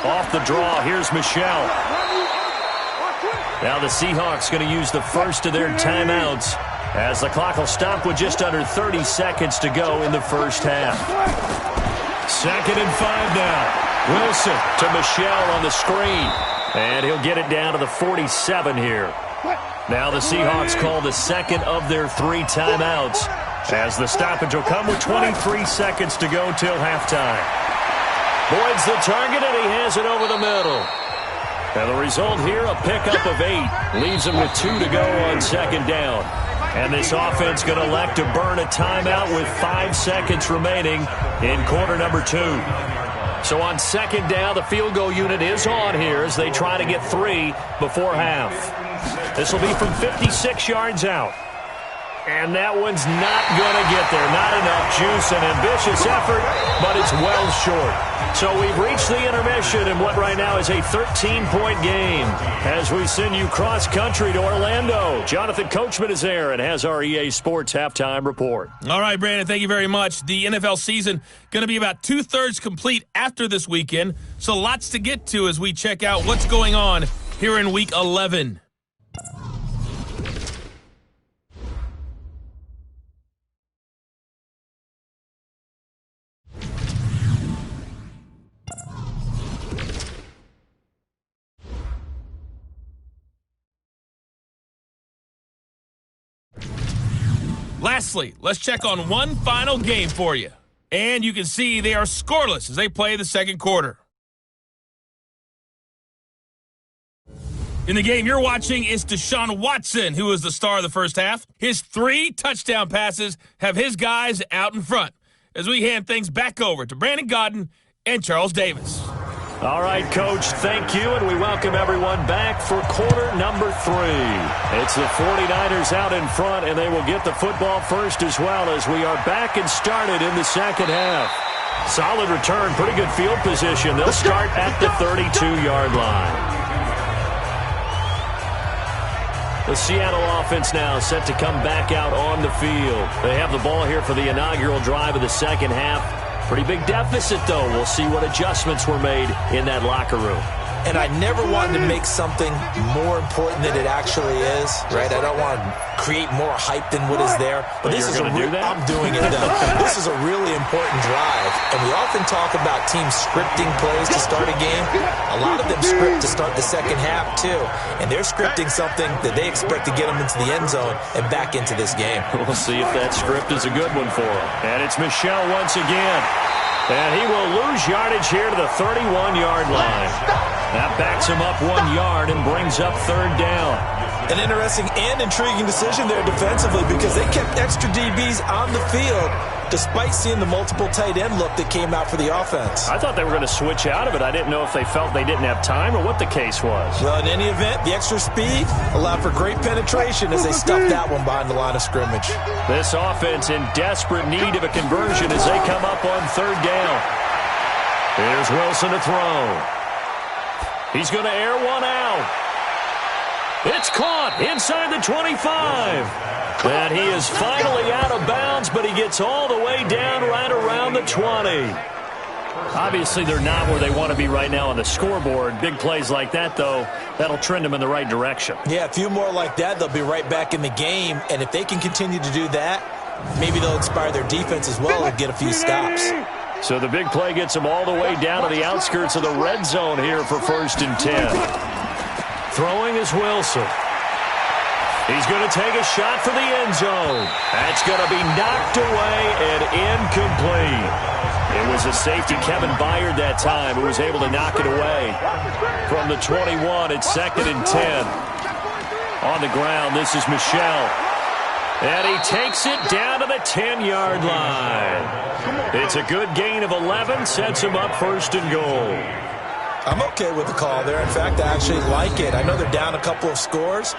Off the draw, here's Michelle. Now the Seahawks going to use the first of their timeouts as the clock will stop with just under 30 seconds to go in the first half. 2nd and 5 now. Wilson to Michelle on the screen. And he'll get it down to the 47 here. Now the Seahawks call the second of their 3 timeouts as the stoppage will come with 23 seconds to go till halftime. Boyd's the target, and he has it over the middle. And the result here, a pickup of 8. Leaves him with 2 to go on 2nd down. And this offense going to elect to burn a timeout with 5 seconds remaining in quarter number 2. So on 2nd down, the field goal unit is on here as they try to get 3 before half. This will be from 56 yards out. And that one's not going to get there. Not enough juice, an ambitious effort, but it's well short. So we've reached the intermission in what right now is a 13-point game as we send you cross-country to Orlando. Jonathan Coachman is there and has our EA Sports halftime report. All right, Brandon, thank you very much. The NFL season going to be about 2/3 complete after this weekend, so lots to get to as we check out what's going on here in Week 11. Lastly, let's check on one final game for you. And you can see they are scoreless as they play the second quarter. In the game you're watching is Deshaun Watson, who is the star of the first half. His 3 touchdown passes have his guys out in front as we hand things back over to Brandon Godden and Charles Davis. All right, Coach, thank you, and we welcome everyone back for quarter number 3. It's the 49ers out in front, and they will get the football first as well as we are back and started in the second half. Solid return, pretty good field position. They'll start at the 32-yard line. The Seattle offense now set to come back out on the field. They have the ball here for the inaugural drive of the second half. Pretty big deficit, though. We'll see what adjustments were made in that locker room. And I never wanted to make something more important than it actually is, right? I don't want to create more hype than what is there. But this is I'm doing it, though. This is a really important drive. And we often talk about teams scripting plays to start a game. A lot of them script to start the second half, too. And they're scripting something that they expect to get them into the end zone and back into this game. We'll see if that script is a good one for them. And it's Michel once again. And he will lose yardage here to the 31-yard line. That backs him up 1 yard and brings up third down. An interesting and intriguing decision there defensively because they kept extra DBs on the field despite seeing the multiple tight end look that came out for the offense. I thought they were going to switch out of it. I didn't know if they felt they didn't have time or what the case was. Well, in any event, the extra speed allowed for great penetration as they stuffed that one behind the line of scrimmage. This offense in desperate need of a conversion as they come up on third down. Here's Wilson to throw. He's going to air one out. It's caught inside the 25. And he is finally out of bounds, but he gets all the way down right around the 20. Obviously, they're not where they want to be right now on the scoreboard. Big plays like that, though, that'll trend them in the right direction. Yeah, a few more like that, they'll be right back in the game. And if they can continue to do that, maybe they'll inspire their defense as well and get a few stops. So the big play gets them all the way down to the outskirts of the red zone here for 1st and 10. Throwing is Wilson. He's going to take a shot for the end zone. That's going to be knocked away and incomplete. It was a safety, Kevin Byard, that time, who was able to knock it away. From the 21, it's 2nd and 10. On the ground, this is Michel. And he takes it down to the 10-yard line. It's a good gain of 11, sets him up 1st and goal. I'm okay with the call there. In fact, I actually like it. I know they're down a couple of scores,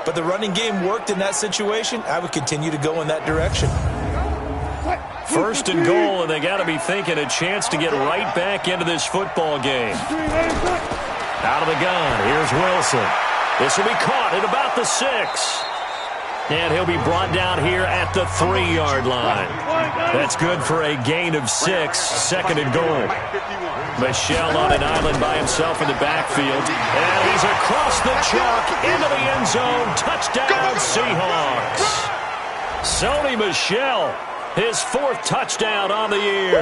but the running game worked in that situation. I would continue to go in that direction. 1st and goal, and they got to be thinking a chance to get right back into this football game. Out of the gun, here's Wilson. This will be caught at about the 6. And he'll be brought down here at the 3-yard line. That's good for a gain of 6, 2nd and goal. Michel on an island by himself in the backfield. And he's across the chalk into the end zone. Touchdown, Seahawks. Sony Michel, his 4th touchdown on the year,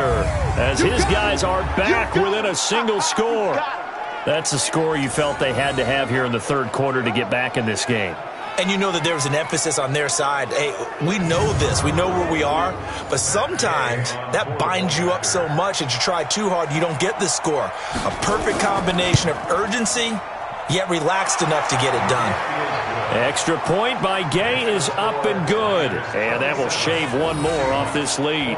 as his guys are back within a single score. That's a score you felt they had to have here in the 3rd quarter to get back in this game. And you know that there was an emphasis on their side. Hey, we know this. We know where we are. But sometimes that binds you up so much that you try too hard, you don't get the score. A perfect combination of urgency, yet relaxed enough to get it done. Extra point by Gay is up and good. And that will shave one more off this lead.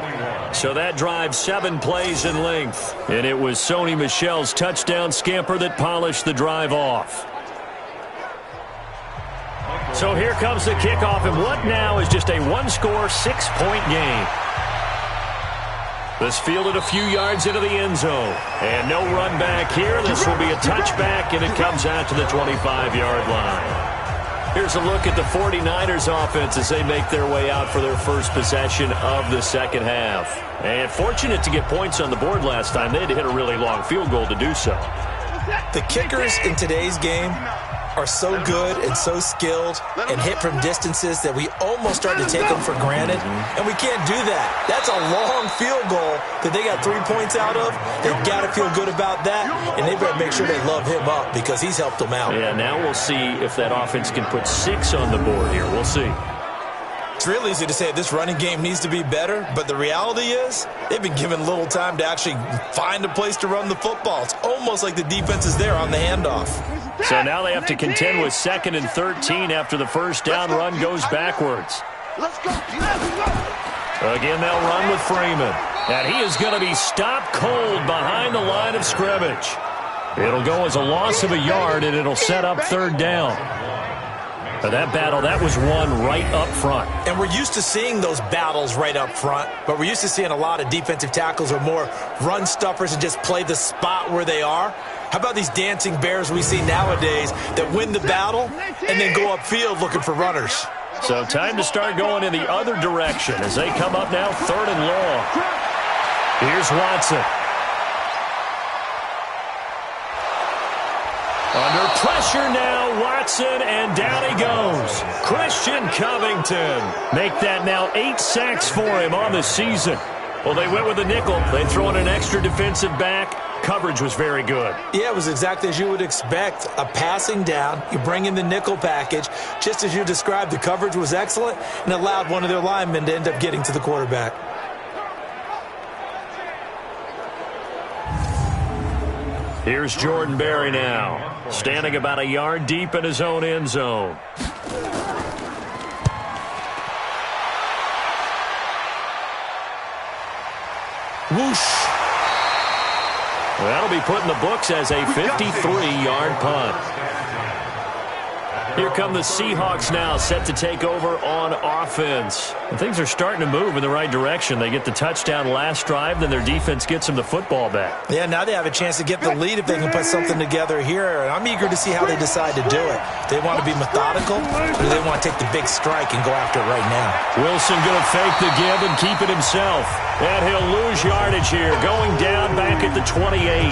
So that drives 7 plays in length. And it was Sony Michel's touchdown scamper that polished the drive off. So here comes the kickoff, and what now is just a 1-score, 6-point game. This fielded a few yards into the end zone. And no run back here. This will be a touchback, and it comes out to the 25-yard line. Here's a look at the 49ers offense as they make their way out for their first possession of the second half. And fortunate to get points on the board last time. They had to hit a really long field goal to do so. The kickers in today's game are so good and so skilled and hit from distances that we almost start to take them for granted, and we can't do that. That's a long field goal that they got 3 points out of. They've got to feel good about that, and they better make sure they love him up because he's helped them out. Yeah, now we'll see if that offense can put 6 on the board here. We'll see. It's real easy to say this running game needs to be better, but the reality is they've been given little time to actually find a place to run the football. It's almost like the defense is there on the handoff. So now they have to contend with 2nd and 13 after the first down run goes backwards. Again, they'll run with Freeman. And he is going to be stopped cold behind the line of scrimmage. It'll go as a loss of a yard, and it'll set up 3rd down. But that battle, that was won right up front. And we're used to seeing those battles right up front, but we're used to seeing a lot of defensive tackles are more run stuffers and just play the spot where they are. How about these dancing bears we see nowadays that win the battle and then go upfield looking for runners? So time to start going in the other direction as they come up now 3rd and long. Here's Watson. Under pressure now, Watson, and down he goes. Christian Covington. Make that now 8 sacks for him on the season. Well, they went with a nickel. They throw in an extra defensive back. Coverage was very good. Yeah, it was exactly as you would expect. A passing down, you bring in the nickel package. Just as you described, the coverage was excellent and allowed one of their linemen to end up getting to the quarterback. Here's Jordan Berry now, standing about a yard deep in his own end zone. Whoosh. That'll be put in the books as a 53-yard punt. Here come the Seahawks now, set to take over on offense. And things are starting to move in the right direction. They get the touchdown last drive, then their defense gets them the football back. Yeah, now they have a chance to get the lead if they can put something together here. And I'm eager to see how they decide to do it. Do they want to be methodical, or do they want to take the big strike and go after it right now? Wilson going to fake the give and keep it himself. And he'll lose yardage here, going down back at the 28.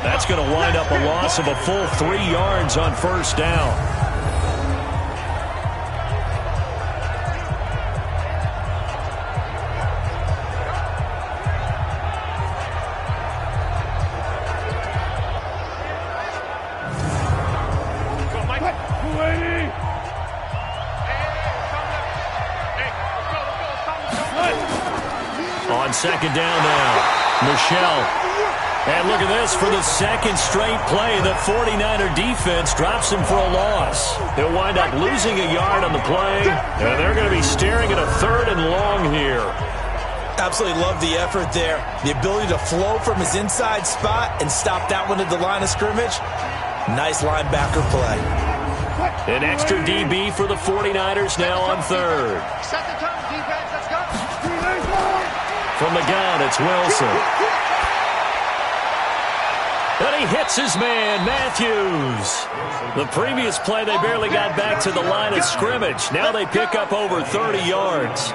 That's going to wind up a loss of a full 3 yards on first down. On second down now, Michelle. And look at this, for the second straight play, the 49er defense drops him for a loss. They'll wind up losing a yard on the play, and they're going to be staring at a 3rd and long here. Absolutely love the effort there. The ability to flow from his inside spot and stop that one at the line of scrimmage. Nice linebacker play. An extra DB for the 49ers now on 3rd. Set the tone, defense. Let's go. From the gun, it's Wilson. And he hits his man, Matthews. The previous play, they barely got back to the line of scrimmage. Now they pick up over 30 yards.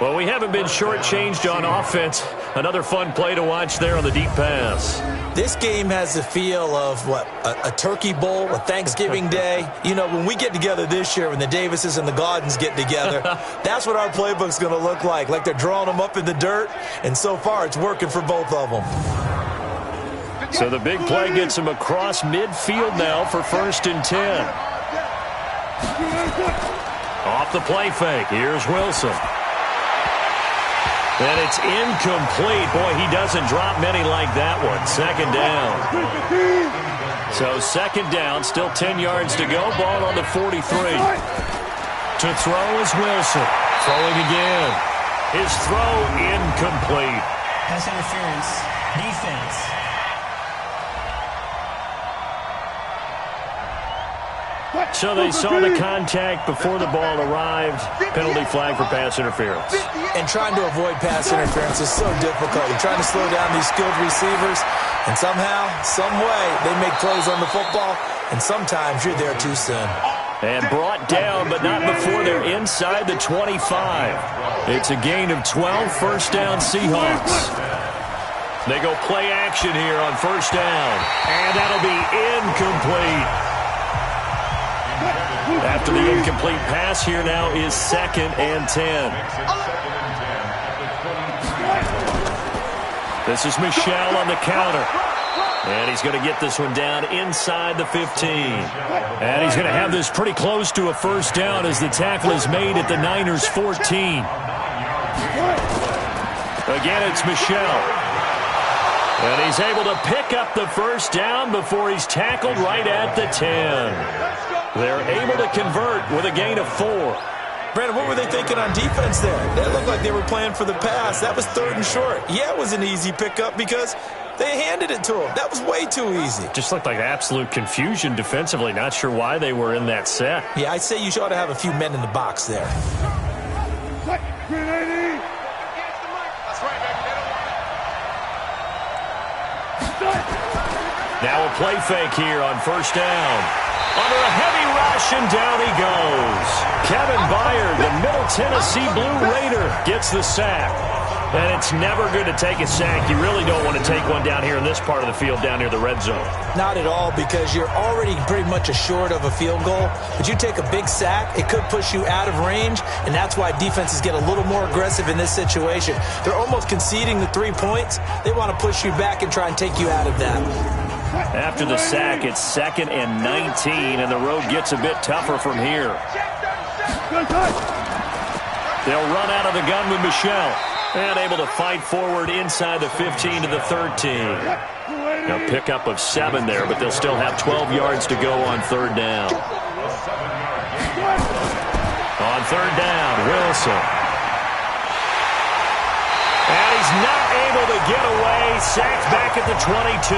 Well, we haven't been shortchanged on offense. Another fun play to watch there on the deep pass. This game has the feel of, a turkey bowl, a Thanksgiving day. You know, when we get together this year, when the Davises and the Gaudens get together, that's what our playbook's going to look like they're drawing them up in the dirt, and so far it's working for both of them. So the big play gets him across midfield now for 1st and 10. Off the play fake, here's Wilson. And it's incomplete. Boy, he doesn't drop many like that one. Second down. So second down, still 10 yards to go. Ball on the 43. To throw is Wilson. Throwing again. His throw incomplete. Pass interference. Defense. So they saw the contact before the ball arrived. Penalty flag for pass interference. And trying to avoid pass interference is so difficult. You're trying to slow down these skilled receivers, and somehow, some way, they make plays on the football, and sometimes you're there too soon. And brought down, but not before they're inside the 25. It's a gain of 12, first down Seahawks. They go play action here on first down, and that'll be incomplete. After the incomplete pass, here now is 2nd and 10. This is Michelle on the counter. And he's going to get this one down inside the 15. And he's going to have this pretty close to a first down as the tackle is made at the Niners' 14. Again, it's Michelle. And he's able to pick up the first down before he's tackled right at the 10. They're able to convert with a gain of 4. Brandon, what were they thinking on defense there? They looked like they were playing for the pass. That was 3rd and short. Yeah, it was an easy pickup because they handed it to him. That was way too easy. Just looked like absolute confusion defensively. Not sure why they were in that set. Yeah, I'd say you ought to have a few men in the box there. Now a little play fake here on first down. Under a heavy rush, and down he goes. Kevin Byard, the Middle Tennessee Blue Raider, gets the sack. And it's never good to take a sack. You really don't want to take one down here in this part of the field, down near the red zone. Not at all, because you're already pretty much assured of a field goal. But you take a big sack, it could push you out of range, and that's why defenses get a little more aggressive in this situation. They're almost conceding the 3 points. They want to push you back and try and take you out of that. After the sack, it's 2nd and 19, and the road gets a bit tougher from here. They'll run out of the gun with Michel. And able to fight forward inside the 15 to the 13. A pickup of 7 there, but they'll still have 12 yards to go on third down. On third down, Wilson. And he's not able to get away. Sacked back at the 22.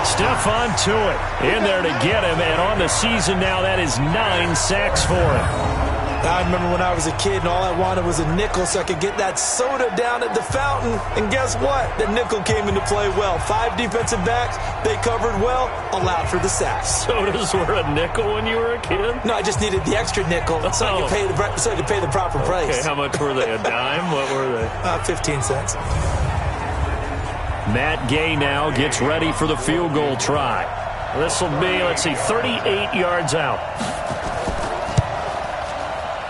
Stephon Tuitt in there to get him. And on the season now, that is 9 sacks for him. I remember when I was a kid and all I wanted was a nickel so I could get that soda down at the fountain. And guess what? The nickel came into play well. 5 defensive backs, they covered well, allowed for the sacks. Sodas were a nickel when you were a kid? No, I just needed the extra nickel so I could pay the proper price. Okay, how much were they? A dime? What were they? 15 cents. Matt Gay now gets ready for the field goal try. This will be, 38 yards out.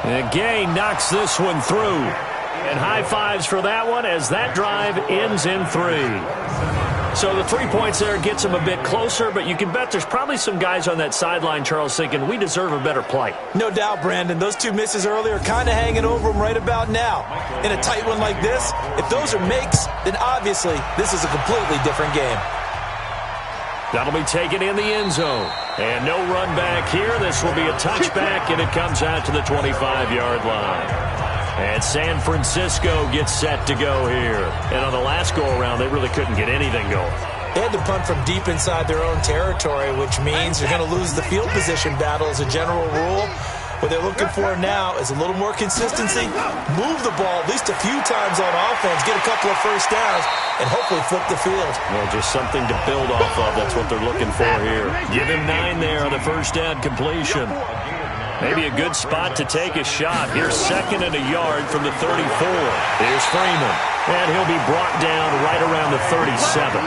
And Gay knocks this one through. And high fives for that one as that drive ends in 3. So the 3 points there gets them a bit closer, but you can bet there's probably some guys on that sideline, Charles, thinking we deserve a better play. No doubt, Brandon. Those 2 misses earlier are kind of hanging over them right about now. In a tight one like this, if those are makes, then obviously this is a completely different game. That'll be taken in the end zone. And no run back here. This will be a touchback, and it comes out to the 25-yard line. And San Francisco gets set to go here. And on the last go-around, they really couldn't get anything going. They had to punt from deep inside their own territory, which means they're going to lose the field position battle as a general rule. What they're looking for now is a little more consistency, move the ball at least a few times on offense, get a couple of first downs, and hopefully flip the field. Well, just something to build off of. That's what they're looking for here. Give him 9 there on the first down completion. Maybe a good spot to take a shot. Here's 2nd and a yard from the 34. Here's Freeman. And he'll be brought down right around the 37.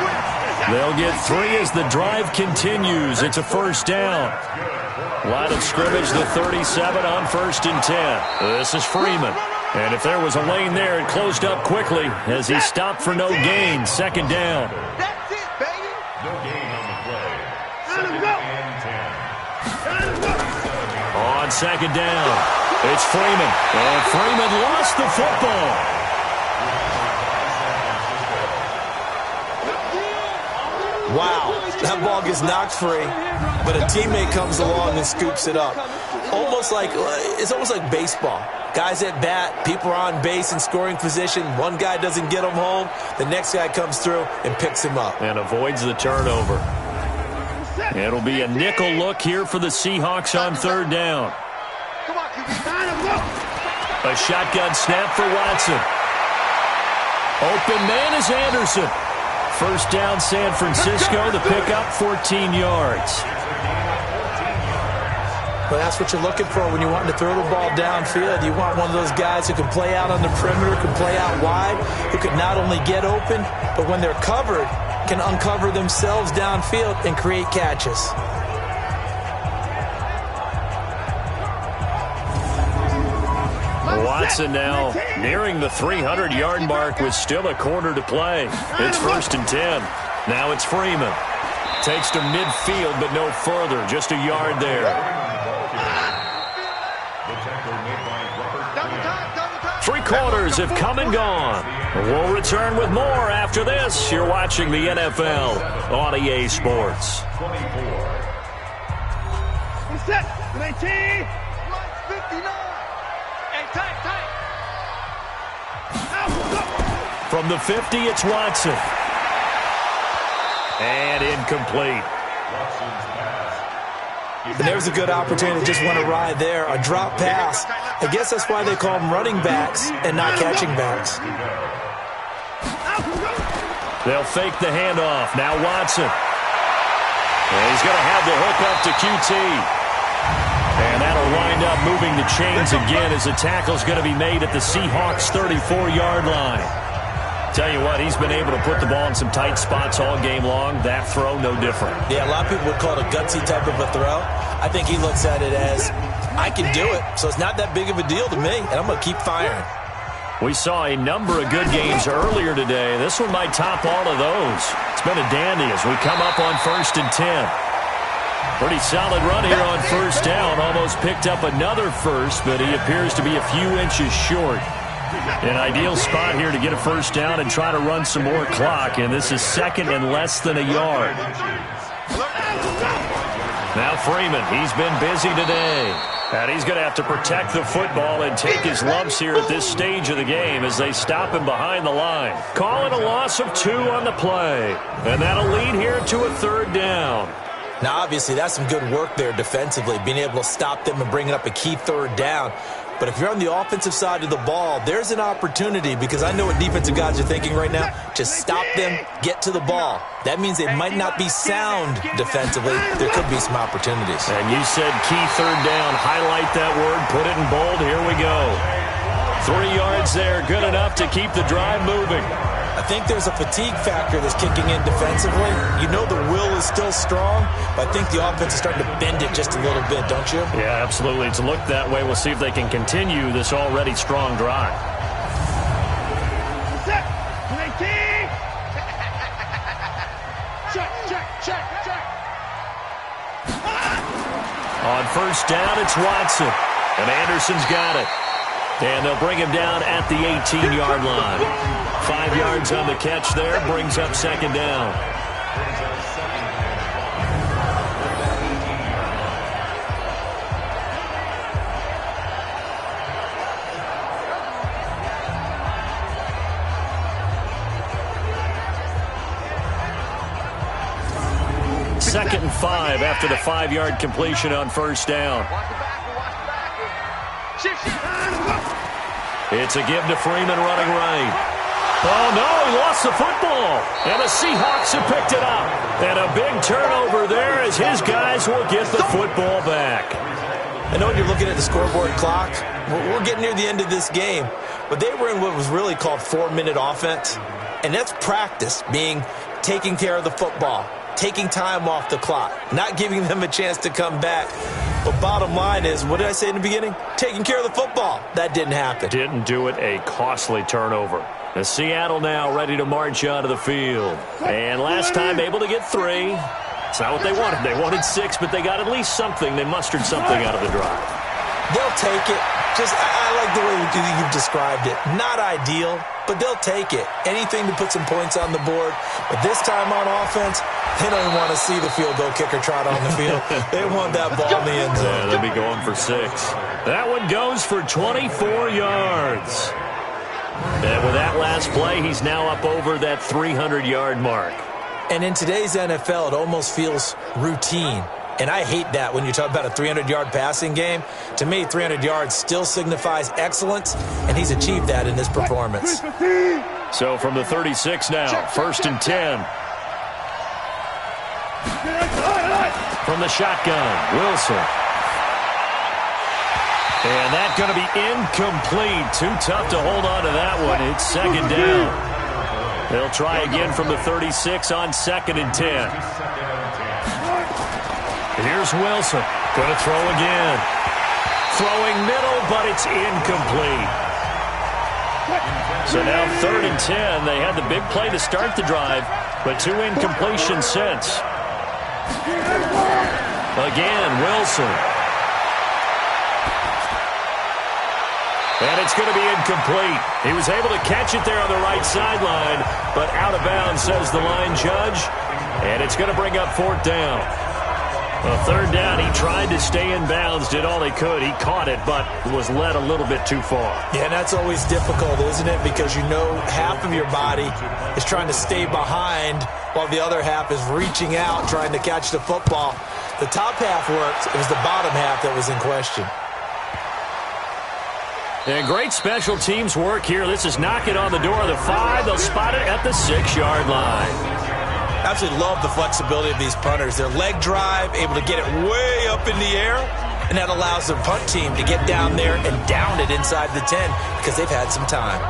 They'll get 3 as the drive continues. It's a first down. Line of scrimmage, the 37 on 1st and 10. This is Freeman. And if there was a lane there, it closed up quickly as he stopped for no gain. 2nd down. That's it, baby. No gain on the play. 2nd and 10. On 2nd down, it's Freeman. And Freeman lost the football. Wow, that ball gets knocked free, but a teammate comes along and scoops it up. It's almost like baseball. Guys at bat, people are on base in scoring position. One guy doesn't get him home. The next guy comes through and picks him up. And avoids the turnover. It'll be a nickel look here for the Seahawks on 3rd down. A shotgun snap for Watson. Open man is Anderson. First down, San Francisco. The pickup, 14 yards. Well, that's what you're looking for when you want to throw the ball downfield. You want one of those guys who can play out on the perimeter, can play out wide, who can not only get open, but when they're covered, can uncover themselves downfield and create catches. Watson now nearing the 300-yard mark with still a quarter to play. It's 1st and 10. Now it's Freeman. Takes to midfield, but no further. Just a yard there. 3 quarters have come and gone. We'll return with more after this. You're watching the NFL on EA Sports. 24. Set. 19. 59. Tight. From the 50, it's Watson. And incomplete. And there's a good opportunity to just want to ride there. A drop pass. I guess that's why they call them running backs and not catching backs. They'll fake the handoff. Now Watson. And he's going to have the hook up to QT. And that'll wind up moving the chains again as the tackle's going to be made at the Seahawks' 34-yard line. Tell you what, he's been able to put the ball in some tight spots all game long. That throw, no different. Yeah, a lot of people would call it a gutsy type of a throw. I think he looks at it as, I can do it, so it's not that big of a deal to me, and I'm going to keep firing. We saw a number of good games earlier today. This one might top all of those. It's been a dandy as we come up on 1st and 10. Pretty solid run here on 1st down. Almost picked up another first, but he appears to be a few inches short. An ideal spot here to get a 1st down and try to run some more clock, and this is 2nd and less than a yard. Now Freeman, he's been busy today. And he's going to have to protect the football and take his lumps here at this stage of the game as they stop him behind the line. Call it a loss of 2 on the play. And that'll lead here to a 3rd down. Now, obviously, that's some good work there defensively, being able to stop them and bringing up a key 3rd down. But if you're on the offensive side of the ball, there's an opportunity because I know what defensive guys are thinking right now. Just stop them, get to the ball. That means they might not be sound defensively. There could be some opportunities. And you said key 3rd down. Highlight that word. Put it in bold. Here we go. 3 yards there. Good enough to keep the drive moving. I think there's a fatigue factor that's kicking in defensively. You know the will is still strong, but I think the offense is starting to bend it just a little bit, don't you? Yeah, absolutely. It's looked that way. We'll see if they can continue this already strong drive. On 1st down, it's Watson. And Anderson's got it. And they'll bring him down at the 18-yard line. 5 yards on the catch there, brings up 2nd down. Second and 5 after the 5-yard completion on 1st down. It's a give to Freeman running right. Oh, no, he lost the football. And the Seahawks have picked it up. And a big turnover there as his guys will get the football back. I know when you're looking at the scoreboard clock, we're getting near the end of this game. But they were in what was really called 4-minute offense. And that's practice, being taking care of the football, taking time off the clock, not giving them a chance to come back. But bottom line is, what did I say in the beginning? Taking care of the football. That didn't happen. Didn't do it. A costly turnover. The Seattle now ready to march out of the field. And last time able to get 3. It's not what they wanted. They wanted 6, but they got at least something. They mustered something out of the drive. They'll take it. I like the way you've described it. Not ideal, but they'll take it. Anything to put some points on the board. But this time on offense, they don't even want to see the field goal kicker trot on the field. They want that ball in the end zone. Yeah, they'll be going for 6. That one goes for 24 yards. And with that last play, he's now up over that 300-yard mark. And in today's NFL, it almost feels routine. And I hate that when you talk about a 300-yard passing game. To me, 300 yards still signifies excellence, and he's achieved that in this performance. So from the 36 now, 1st and 10. From the shotgun, Wilson. And that's going to be incomplete. Too tough to hold on to that one. It's 2nd down. They'll try again from the 36 on 2nd and 10. Here's Wilson. Going to throw again. Throwing middle, but it's incomplete. So now 3rd and 10. They had the big play to start the drive, but 2 incompletions since. Again, Wilson. And it's going to be incomplete. He was able to catch it there on the right sideline, but out of bounds, says the line judge. And it's going to bring up 4th down. Well, 3rd down, he tried to stay in bounds, did all he could. He caught it, but was led a little bit too far. Yeah, and that's always difficult, isn't it? Because you know half of your body is trying to stay behind while the other half is reaching out, trying to catch the football. The top half worked. It was the bottom half that was in question. And great special teams work here. This is knocking on the door of the 5. They'll spot it at the 6-yard line. Absolutely love the flexibility of these punters. Their leg drive, able to get it way up in the air, and that allows the punt team to get down there and down it inside the 10 because they've had some time.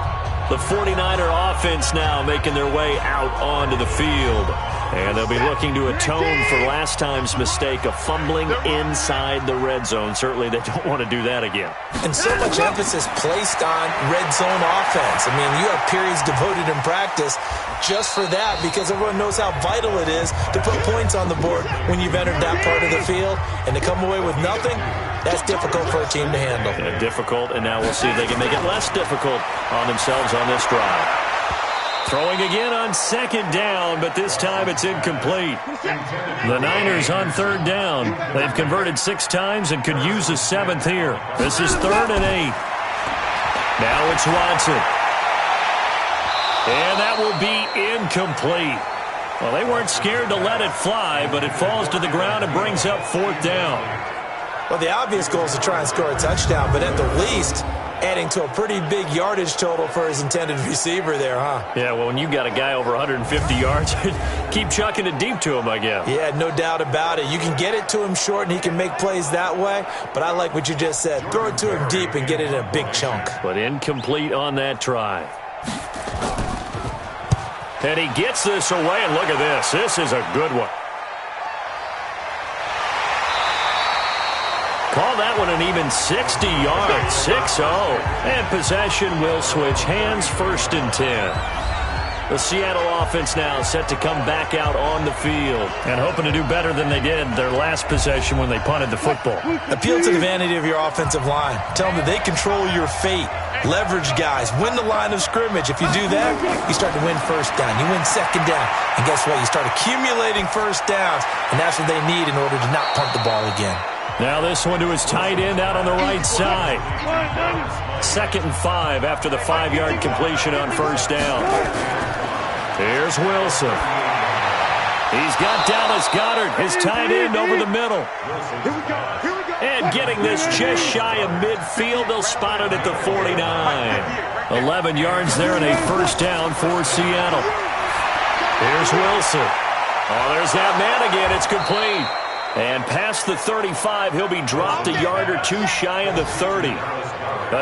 The 49er offense now making their way out onto the field. And they'll be looking to atone for last time's mistake of fumbling inside the red zone. Certainly they don't want to do that again. And so much emphasis placed on red zone offense. I mean, you have periods devoted in practice just for that because everyone knows how vital it is to put points on the board when you've entered that part of the field. And to come away with nothing, that's difficult for a team to handle. Yeah, difficult, and now we'll see if they can make it less difficult on themselves on this drive. Throwing again on second down, but this time it's incomplete. The Niners on third down. They've converted 6 times and could use a 7th here. This is 3rd and 8. Now it's Watson. And that will be incomplete. Well, they weren't scared to let it fly, but it falls to the ground and brings up 4th down. Well, the obvious goal is to try and score a touchdown, but at the least, adding to a pretty big yardage total for his intended receiver there, huh? Yeah, well, when you got a guy over 150 yards, keep chucking it deep to him, I guess. Yeah, no doubt about it. You can get it to him short, and he can make plays that way, but I like what you just said. Throw it to him deep and get it in a big chunk. But incomplete on that try. And he gets this away, and look at this. This is a good one. Call that one an even 60 yards, 6-0. And possession will switch hands, 1st and 10. The Seattle offense now set to come back out on the field and hoping to do better than they did their last possession when they punted the football. Appeal to the vanity of your offensive line. Tell them that they control your fate. Leverage guys. Win the line of scrimmage. If you do that, you start to win 1st down. You win 2nd down. And guess what? You start accumulating 1st downs, and that's what they need in order to not punt the ball again. Now this one to his tight end out on the right side. 2nd and 5 after the 5-yard completion on 1st down. Here's Wilson. He's got Dallas Goedert, his tight end, over the middle. And getting this just shy of midfield, they'll spot it at the 49. 11 yards there and a 1st down for Seattle. Here's Wilson. Oh, there's that man again. It's complete. And past the 35, he'll be dropped a yard or 2 shy of the 30.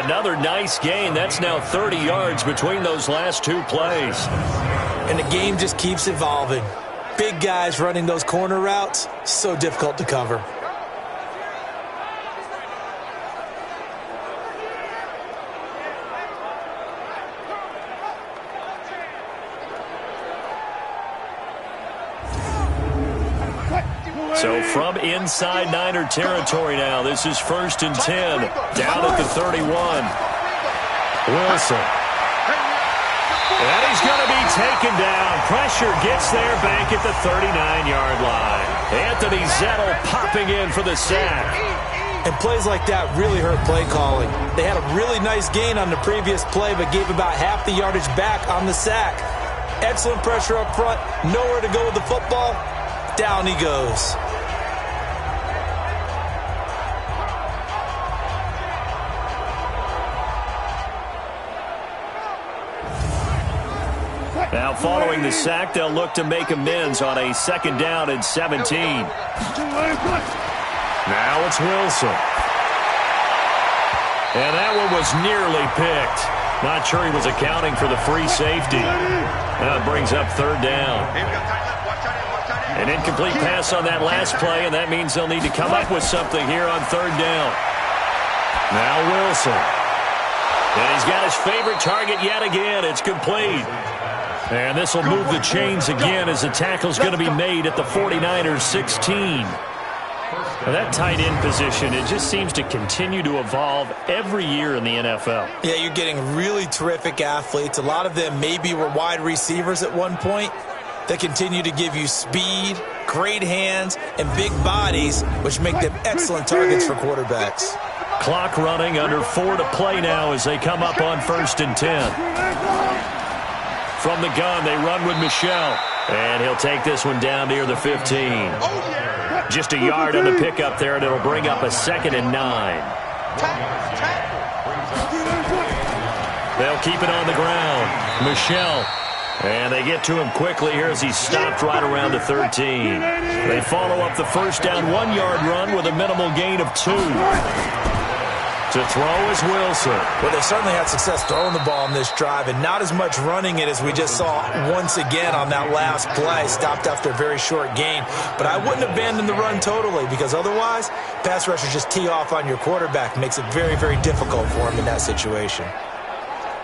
Another nice gain. That's now 30 yards between those last 2 plays. And the game just keeps evolving. Big guys running those corner routes, so difficult to cover. So from inside Niner territory now, this is 1st and 10, down at the 31. Wilson. And he's going to be taken down. Pressure gets there back at the 39-yard line. Anthony Zettel popping in for the sack. And plays like that really hurt play calling. They had a really nice gain on the previous play, but gave about half the yardage back on the sack. Excellent pressure up front. Nowhere to go with the football. Down he goes. Now following the sack, they'll look to make amends on a 2nd down and 17. Now it's Wilson. And that one was nearly picked. Not sure he was accounting for the free safety. Now it brings up 3rd down. An incomplete pass on that last play, and that means they'll need to come up with something here on 3rd down. Now Wilson. And he's got his favorite target yet again. It's complete. And this will move the chains again as the tackle's going to be made at the 49ers 16. Now that tight end position, it just seems to continue to evolve every year in the NFL. Yeah, you're getting really terrific athletes. A lot of them maybe were wide receivers at one point. They continue to give you speed, great hands, and big bodies, which make them excellent targets for quarterbacks. Clock running, under 4 to play now as they come up on 1st and 10. From the gun, they run with Michel. And he'll take this one down near the 15. Just a yard on the pickup there, and it'll bring up a 2nd and 9. They'll keep it on the ground. Michel And they get to him quickly here as he's stopped right around the 13. They follow up the first down 1-yard run with a minimal gain of 2. To throw is Wilson. Well, they certainly had success throwing the ball in this drive, and not as much running it as we just saw once again on that last play. Stopped after a very short gain. But I wouldn't abandon the run totally, because otherwise, pass rushers just tee off on your quarterback. Makes it very, very difficult for him in that situation.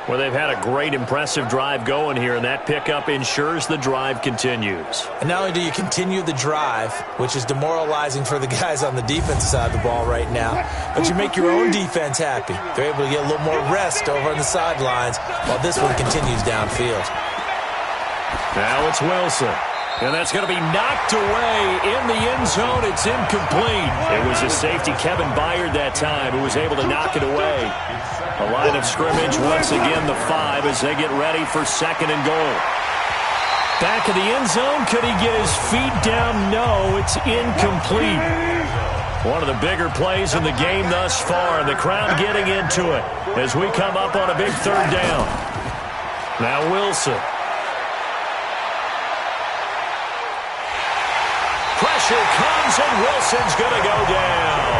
Well, they've had a great, impressive drive going here, and that pickup ensures the drive continues. And not only do you continue the drive, which is demoralizing for the guys on the defensive side of the ball right now, but you make your own defense happy. They're able to get a little more rest over on the sidelines while this one continues downfield. Now it's Wilson. And that's going to be knocked away in the end zone. It's incomplete. It was a safety, Kevin Byard, that time, who was able to knock it away. A line of scrimmage, once again, the 5 as they get ready for 2nd and goal. Back in the end zone. Could he get his feet down? No, it's incomplete. One of the bigger plays in the game thus far. The crowd getting into it as we come up on a big 3rd down. Now Wilson. Pressure comes, and Wilson's going to go down.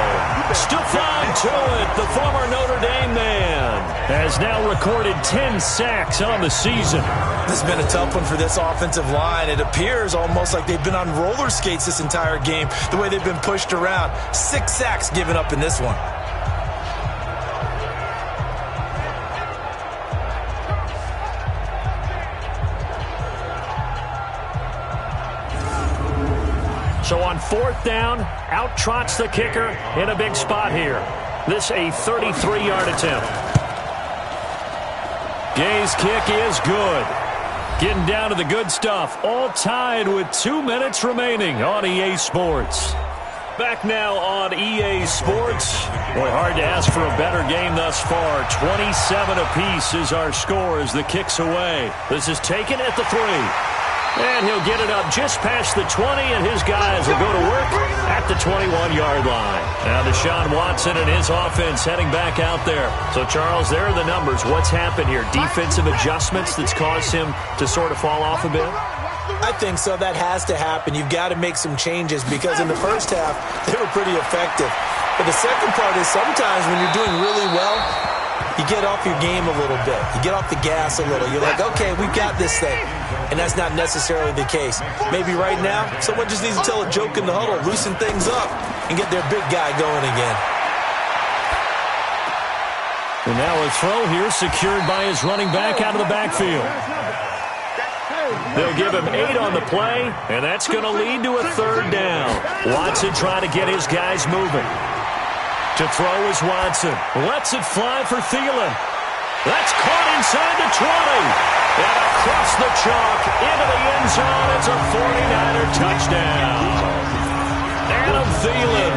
Stephon Tuitt, the former Notre Dame man, has now recorded 10 sacks on the season. This has been a tough one for this offensive line. It appears almost like they've been on roller skates this entire game, the way they've been pushed around. 6 sacks given up in this one. So on 4th down, out trots the kicker in a big spot here. This a 33-yard attempt. Gay's kick is good. Getting down to the good stuff. All tied with 2 minutes remaining on EA Sports. Back now on EA Sports. Boy, hard to ask for a better game thus far. 27 apiece is our score as the kick's away. This is taken at the 3. And he'll get it up just past the 20, and his guys will go to work at the 21-yard line. Now Deshaun Watson and his offense heading back out there. So, Charles, there are the numbers. What's happened here? Defensive adjustments that's caused him to sort of fall off a bit? I think so. That has to happen. You've got to make some changes because in the first half, they were pretty effective. But the second part is sometimes when you're doing really well, you get off your game a little bit. You get off the gas a little. You're like, okay, we've got this thing. And that's not necessarily the case. Maybe right now, someone just needs to tell a joke in the huddle, loosen things up, and get their big guy going again. And now a throw here secured by his running back out of the backfield. They'll give him 8 on the play, and that's going to lead to a 3rd down. Watson trying to get his guys moving. To throw is Watson. Lets it fly for Thielen. That's caught inside the 20. And across the chalk into the end zone. It's a 49er touchdown. Adam Thielen,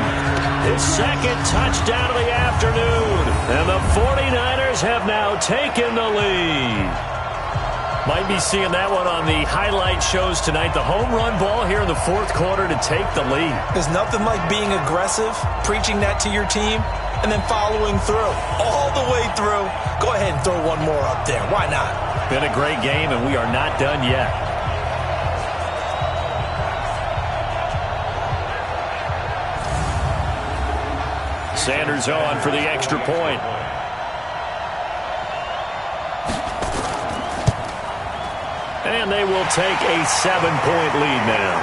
his 2nd touchdown of the afternoon. And the 49ers have now taken the lead. Might be seeing that one on the highlight shows tonight. The home run ball here in the 4th quarter to take the lead. There's nothing like being aggressive, preaching that to your team, and then following through. All the way through. Go ahead and throw one more up there. Why not? Been a great game, and we are not done yet. Sanders on for the extra point. And they will take a 7-point lead now.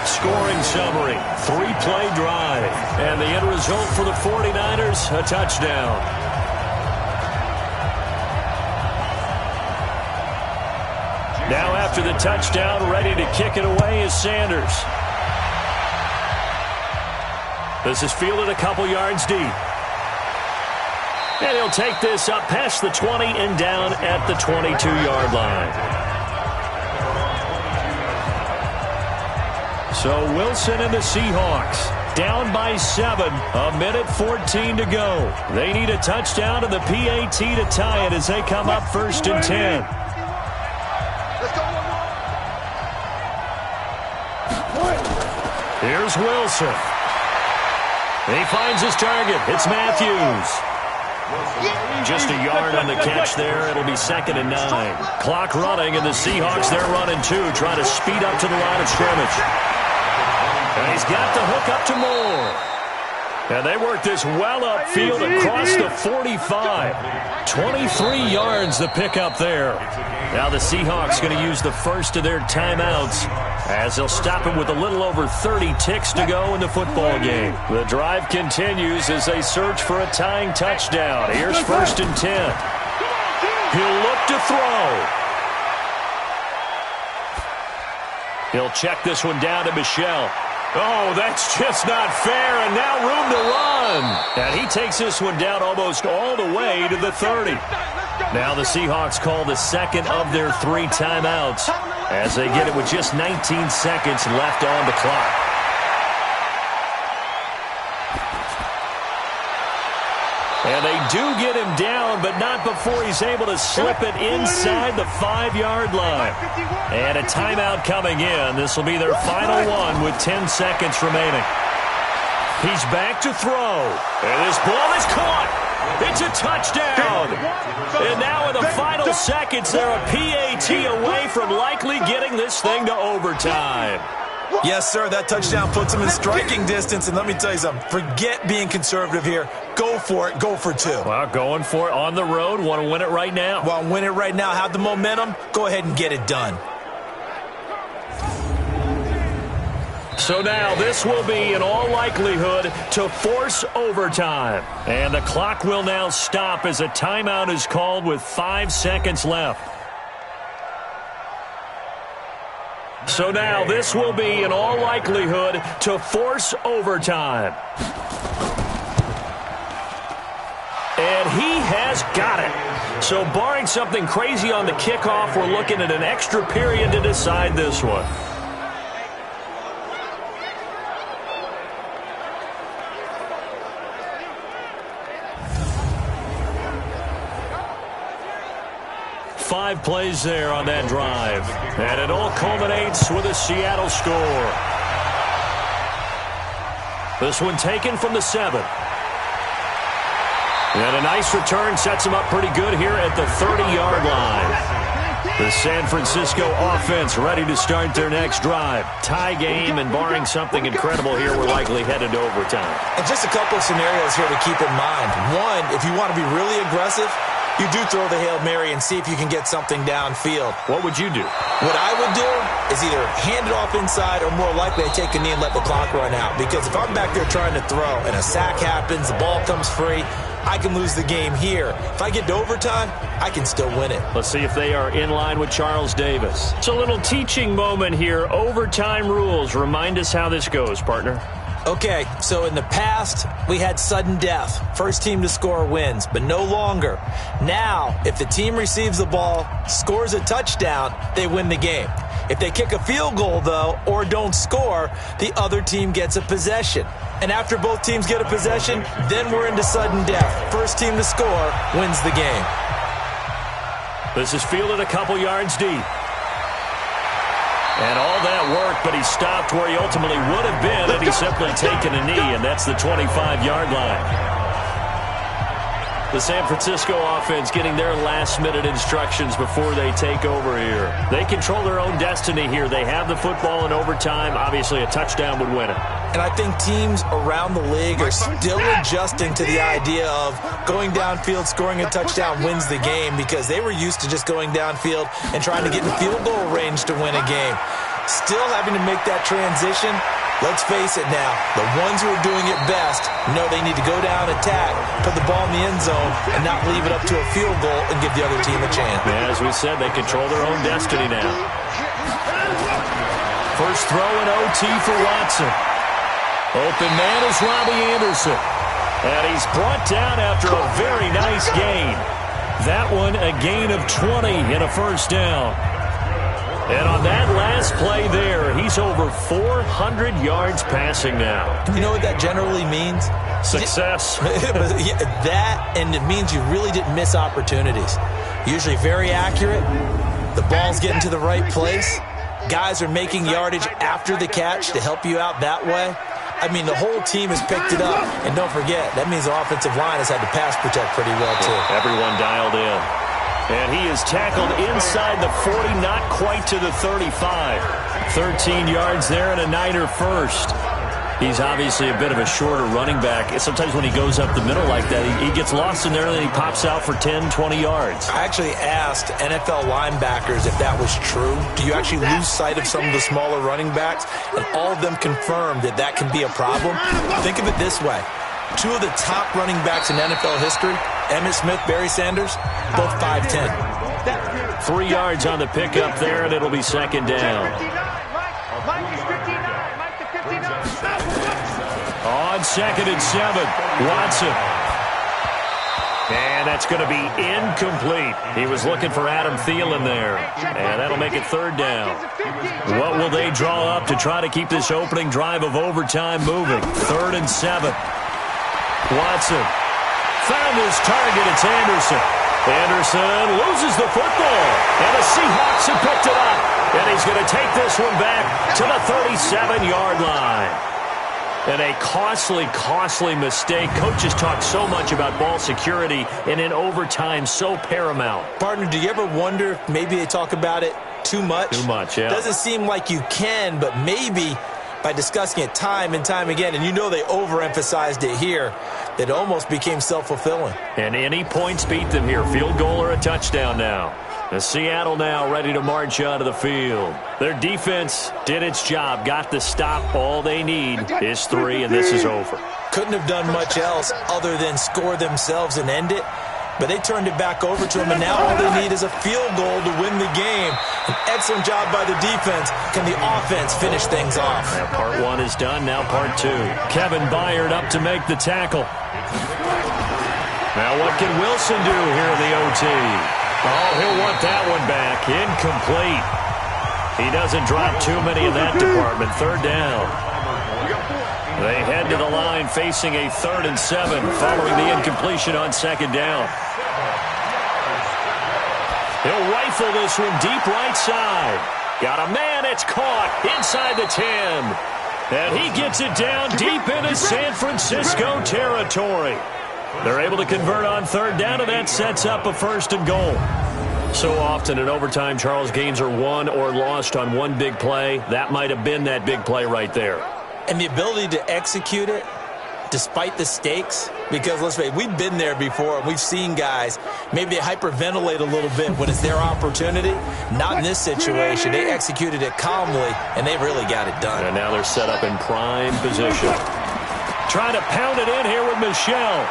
Scoring summary, 3-play drive. And the end result for the 49ers, a touchdown. Now after the touchdown, ready to kick it away is Sanders. This is fielded a couple yards deep. And he'll take this up past the 20 and down at the 22-yard line. So Wilson and the Seahawks down by 7, 1:14 to go. They need a touchdown to the PAT to tie it as they come up 1st and 10. Here's Wilson. He finds his target. It's Matthews. Just a yard on the catch there. It'll be 2nd and 9. Clock running, and the Seahawks, they're running too, trying to speed up to the line of scrimmage. And he's got the hook up to Moore. And they work this well upfield across the 45. 23 yards the pickup there. Now the Seahawks going to use the first of their timeouts as they'll stop him with a little over 30 ticks to go in the football game. The drive continues as they search for a tying touchdown. Here's 1st and 10. He'll look to throw. He'll check this one down to Michel. Oh, that's just not fair, and now room to run. And he takes this one down almost all the way to the 30. Now the Seahawks call the second of their 3 timeouts as they get it with just 19 seconds left on the clock. And they do get him down, but not before he's able to slip it inside the 5-yard line. And a timeout coming in. This will be their final one with 10 seconds remaining. He's back to throw. And this ball is caught. It's a touchdown. And now in the final seconds, they're a PAT away from likely getting this thing to overtime. Yes, sir, that touchdown puts him in striking distance. And let me tell you something, forget being conservative here. Go for it. Go for 2. Well, going for it on the road. Want to win it right now. Want to win it right now. Have the momentum. Go ahead and get it done. So now this will be, in all likelihood, to force overtime. And the clock will now stop as a timeout is called with 5 seconds left. So now this will be, in all likelihood, to force overtime. And he has got it. So barring something crazy on the kickoff, we're looking at an extra period to decide this one. Five plays there on that drive. And it all culminates with a Seattle score. This one taken from the 7. And a nice return sets him up pretty good here at the 30-yard line. The San Francisco offense ready to start their next drive. Tie game, and barring something incredible here, we're likely headed to overtime. And just a couple of scenarios here to keep in mind. One, if you want to be really aggressive, you do throw the Hail Mary and see if you can get something downfield. What would you do? What I would do is either hand it off inside, or more likely I take a knee and let the clock run out. Because if I'm back there trying to throw and a sack happens, the ball comes free, I can lose the game here. If I get to overtime, I can still win it. Let's see if they are in line with Charles Davis. It's a little teaching moment here. Overtime rules. Remind us how this goes, partner. Okay, so in the past, we had sudden death. First team to score wins, but no longer. Now, if the team receives the ball, scores a touchdown, they win the game. If they kick a field goal, though, or don't score, the other team gets a possession. And after both teams get a possession, then we're into sudden death. First team to score wins the game. This is fielded a couple yards deep. And all that work, but he stopped where he ultimately would have been had he simply taken a knee, and that's the 25-yard line. The San Francisco offense getting their last-minute instructions before they take over here. They control their own destiny here. They have the football in overtime. Obviously, a touchdown would win it. And I think teams around the league are still adjusting to the idea of going downfield, scoring a touchdown wins the game, because they were used to just going downfield and trying to get in field goal range to win a game. Still having to make that transition. Let's face it now, the ones who are doing it best know they need to go down, attack, put the ball in the end zone, and not leave it up to a field goal and give the other team a chance. Yeah, as we said, they control their own destiny now. First throw in OT for Watson. Open man is Robbie Anderson. And he's brought down after a very nice gain. That one a gain of 20 and a first down. And on that last play there, he's over 400 yards passing now. You know what that generally means? Success. That, and it means you really didn't miss opportunities. Usually very accurate. The ball's getting to the right place. Guys are making yardage after the catch to help you out that way. I mean, the whole team has picked it up. And don't forget, that means the offensive line has had to pass protect pretty well, too. Everyone dialed in. And he is tackled inside the 40, not quite to the 35. 13 yards there and a Niner first. He's obviously a bit of a shorter running back. Sometimes when he goes up the middle like that, he gets lost in there and then he pops out for 10, 20 yards. I actually asked NFL linebackers if that was true. Do you actually lose sight of some of the smaller running backs? And all of them confirmed that that can be a problem. Think of it this way. Two of the top running backs in NFL history, Emmitt Smith, Barry Sanders, both 5'10". 3 yards on the pickup there, and it'll be second down. On 2nd and 7, Watson. And that's going to be incomplete. He was looking for Adam Thielen there. And that'll make it 3rd down. What will they draw up to try to keep this opening drive of overtime moving? 3rd and 7. Watson found his target. It's Anderson. Anderson loses the football. And the Seahawks have picked it up. And he's going to take this one back to the 37-yard line. And a costly mistake. Coaches talk so much about ball security, and in overtime, so paramount. Partner, do you ever wonder if maybe they talk about it too much? Too much, yeah. Doesn't seem like you can, but maybe by discussing it time and time again, and you know they overemphasized it here, it almost became self-fulfilling. And any points beat them here. Field goal or a touchdown now. The Seattle now ready to march out of the field. Their defense did its job, got the stop. All they need is 3, and this is over. Couldn't have done much else other than score themselves and end it. But they turned it back over to them, and now all they need is a field goal to win the game. An excellent job by the defense. Can the offense finish things off? Now part 1 is done, now part 2. Kevin Byard up to make the tackle. Now what can Wilson do here in the OT? Oh, he'll want that one back. Incomplete. He doesn't drop too many in that department. 3rd down. They head to the line facing a 3rd and 7 following the incompletion on 2nd down. He'll rifle this one deep right side. Got a man. It's caught inside the 10. And he gets it down deep into San Francisco territory. They're able to convert on 3rd down, and that sets up a 1st and goal. So often in overtime, Charles, games are won or lost on one big play. That might have been that big play right there. And the ability to execute it despite the stakes, because let's face it, we've been there before, and we've seen guys, maybe they hyperventilate a little bit when it's their opportunity. Not in this situation. They executed it calmly, and they really got it done. And now they're set up in prime position. Trying to pound it in here with Michel.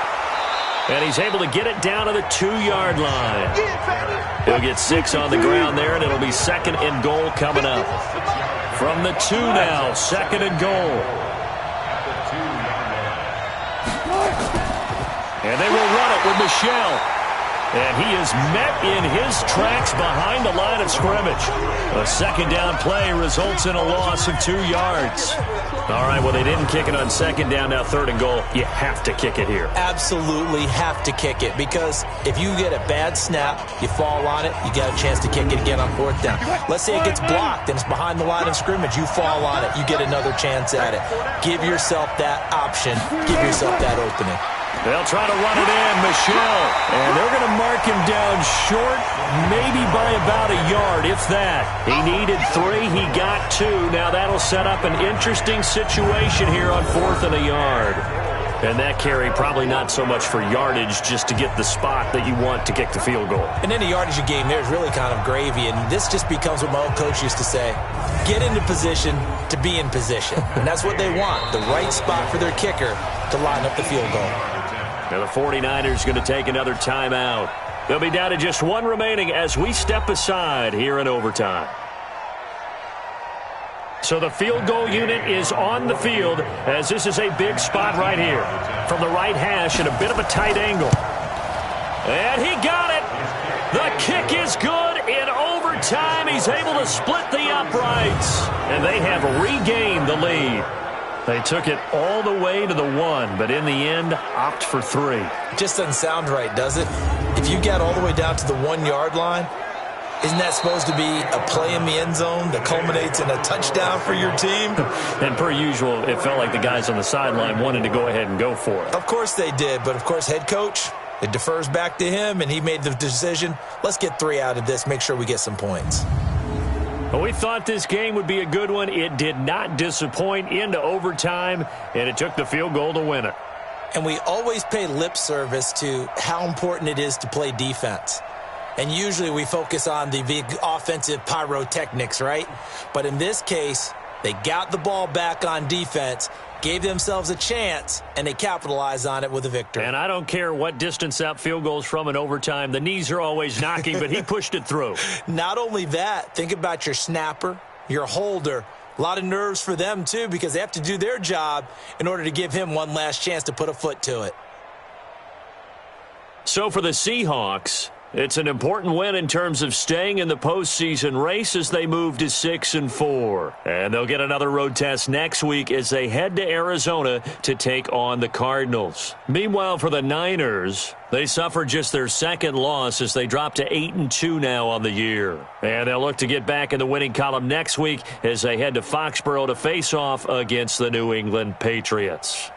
And he's able to get it down to the 2-yard line. He'll get 6 on the ground there, and it'll be 2nd and goal coming up. From the 2 now, 2nd and goal. And they will run it with Michel. And he is met in his tracks behind the line of scrimmage. A 2nd down play results in a loss of 2 yards. All right, well, they didn't kick it on 2nd down, now 3rd and goal. You have to kick it here. Absolutely have to kick it, because if you get a bad snap, you fall on it, you got a chance to kick it again on 4th down. Let's say it gets blocked and it's behind the line of scrimmage. You fall on it, you get another chance at it. Give yourself that option. Give yourself that opening. They'll try to run it in, Michel. And they're going to mark him down short, maybe by about a yard, if that. He needed 3, he got 2. Now that'll set up an interesting situation here on 4th and a yard. And that carry probably not so much for yardage, just to get the spot that you want to kick the field goal. And any yardage you gain there is really kind of gravy, and this just becomes what my old coach used to say. Get into position to be in position. And that's what they want, the right spot for their kicker to line up the field goal. Now the 49ers going to take another timeout. They'll be down to just 1 remaining as we step aside here in overtime. So the field goal unit is on the field, as this is a big spot right here. From the right hash at a bit of a tight angle. And he got it. The kick is good in overtime. He's able to split the uprights. And they have regained the lead. They took it all the way to the 1, but in the end, opt for 3. Just doesn't sound right, does it? If you get all the way down to the 1-yard line, Isn't that supposed to be a play in the end zone that culminates in a touchdown for your team? And per usual, it felt like the guys on the sideline wanted to go ahead and go for it. Of course they did, but of course head coach, it defers back to him, and he made the decision, let's get 3 out of this, make sure we get some points. Well, we thought this game would be a good one. It did not disappoint into overtime, and it took the field goal to win it. And we always pay lip service to how important it is to play defense. And usually we focus on the big offensive pyrotechnics, right? But in this case, they got the ball back on defense, gave themselves a chance, and they capitalized on it with a victory. And I don't care what distance that field goes from in overtime. The knees are always knocking, but he pushed it through. Not only that, think about your snapper, your holder. A lot of nerves for them, too, because they have to do their job in order to give him one last chance to put a foot to it. So for the Seahawks, it's an important win in terms of staying in the postseason race as they move to 6-4. And they'll get another road test next week as they head to Arizona to take on the Cardinals. Meanwhile, for the Niners, they suffered just their second loss as they drop to 8-2 now on the year. And they'll look to get back in the winning column next week as they head to Foxborough to face off against the New England Patriots.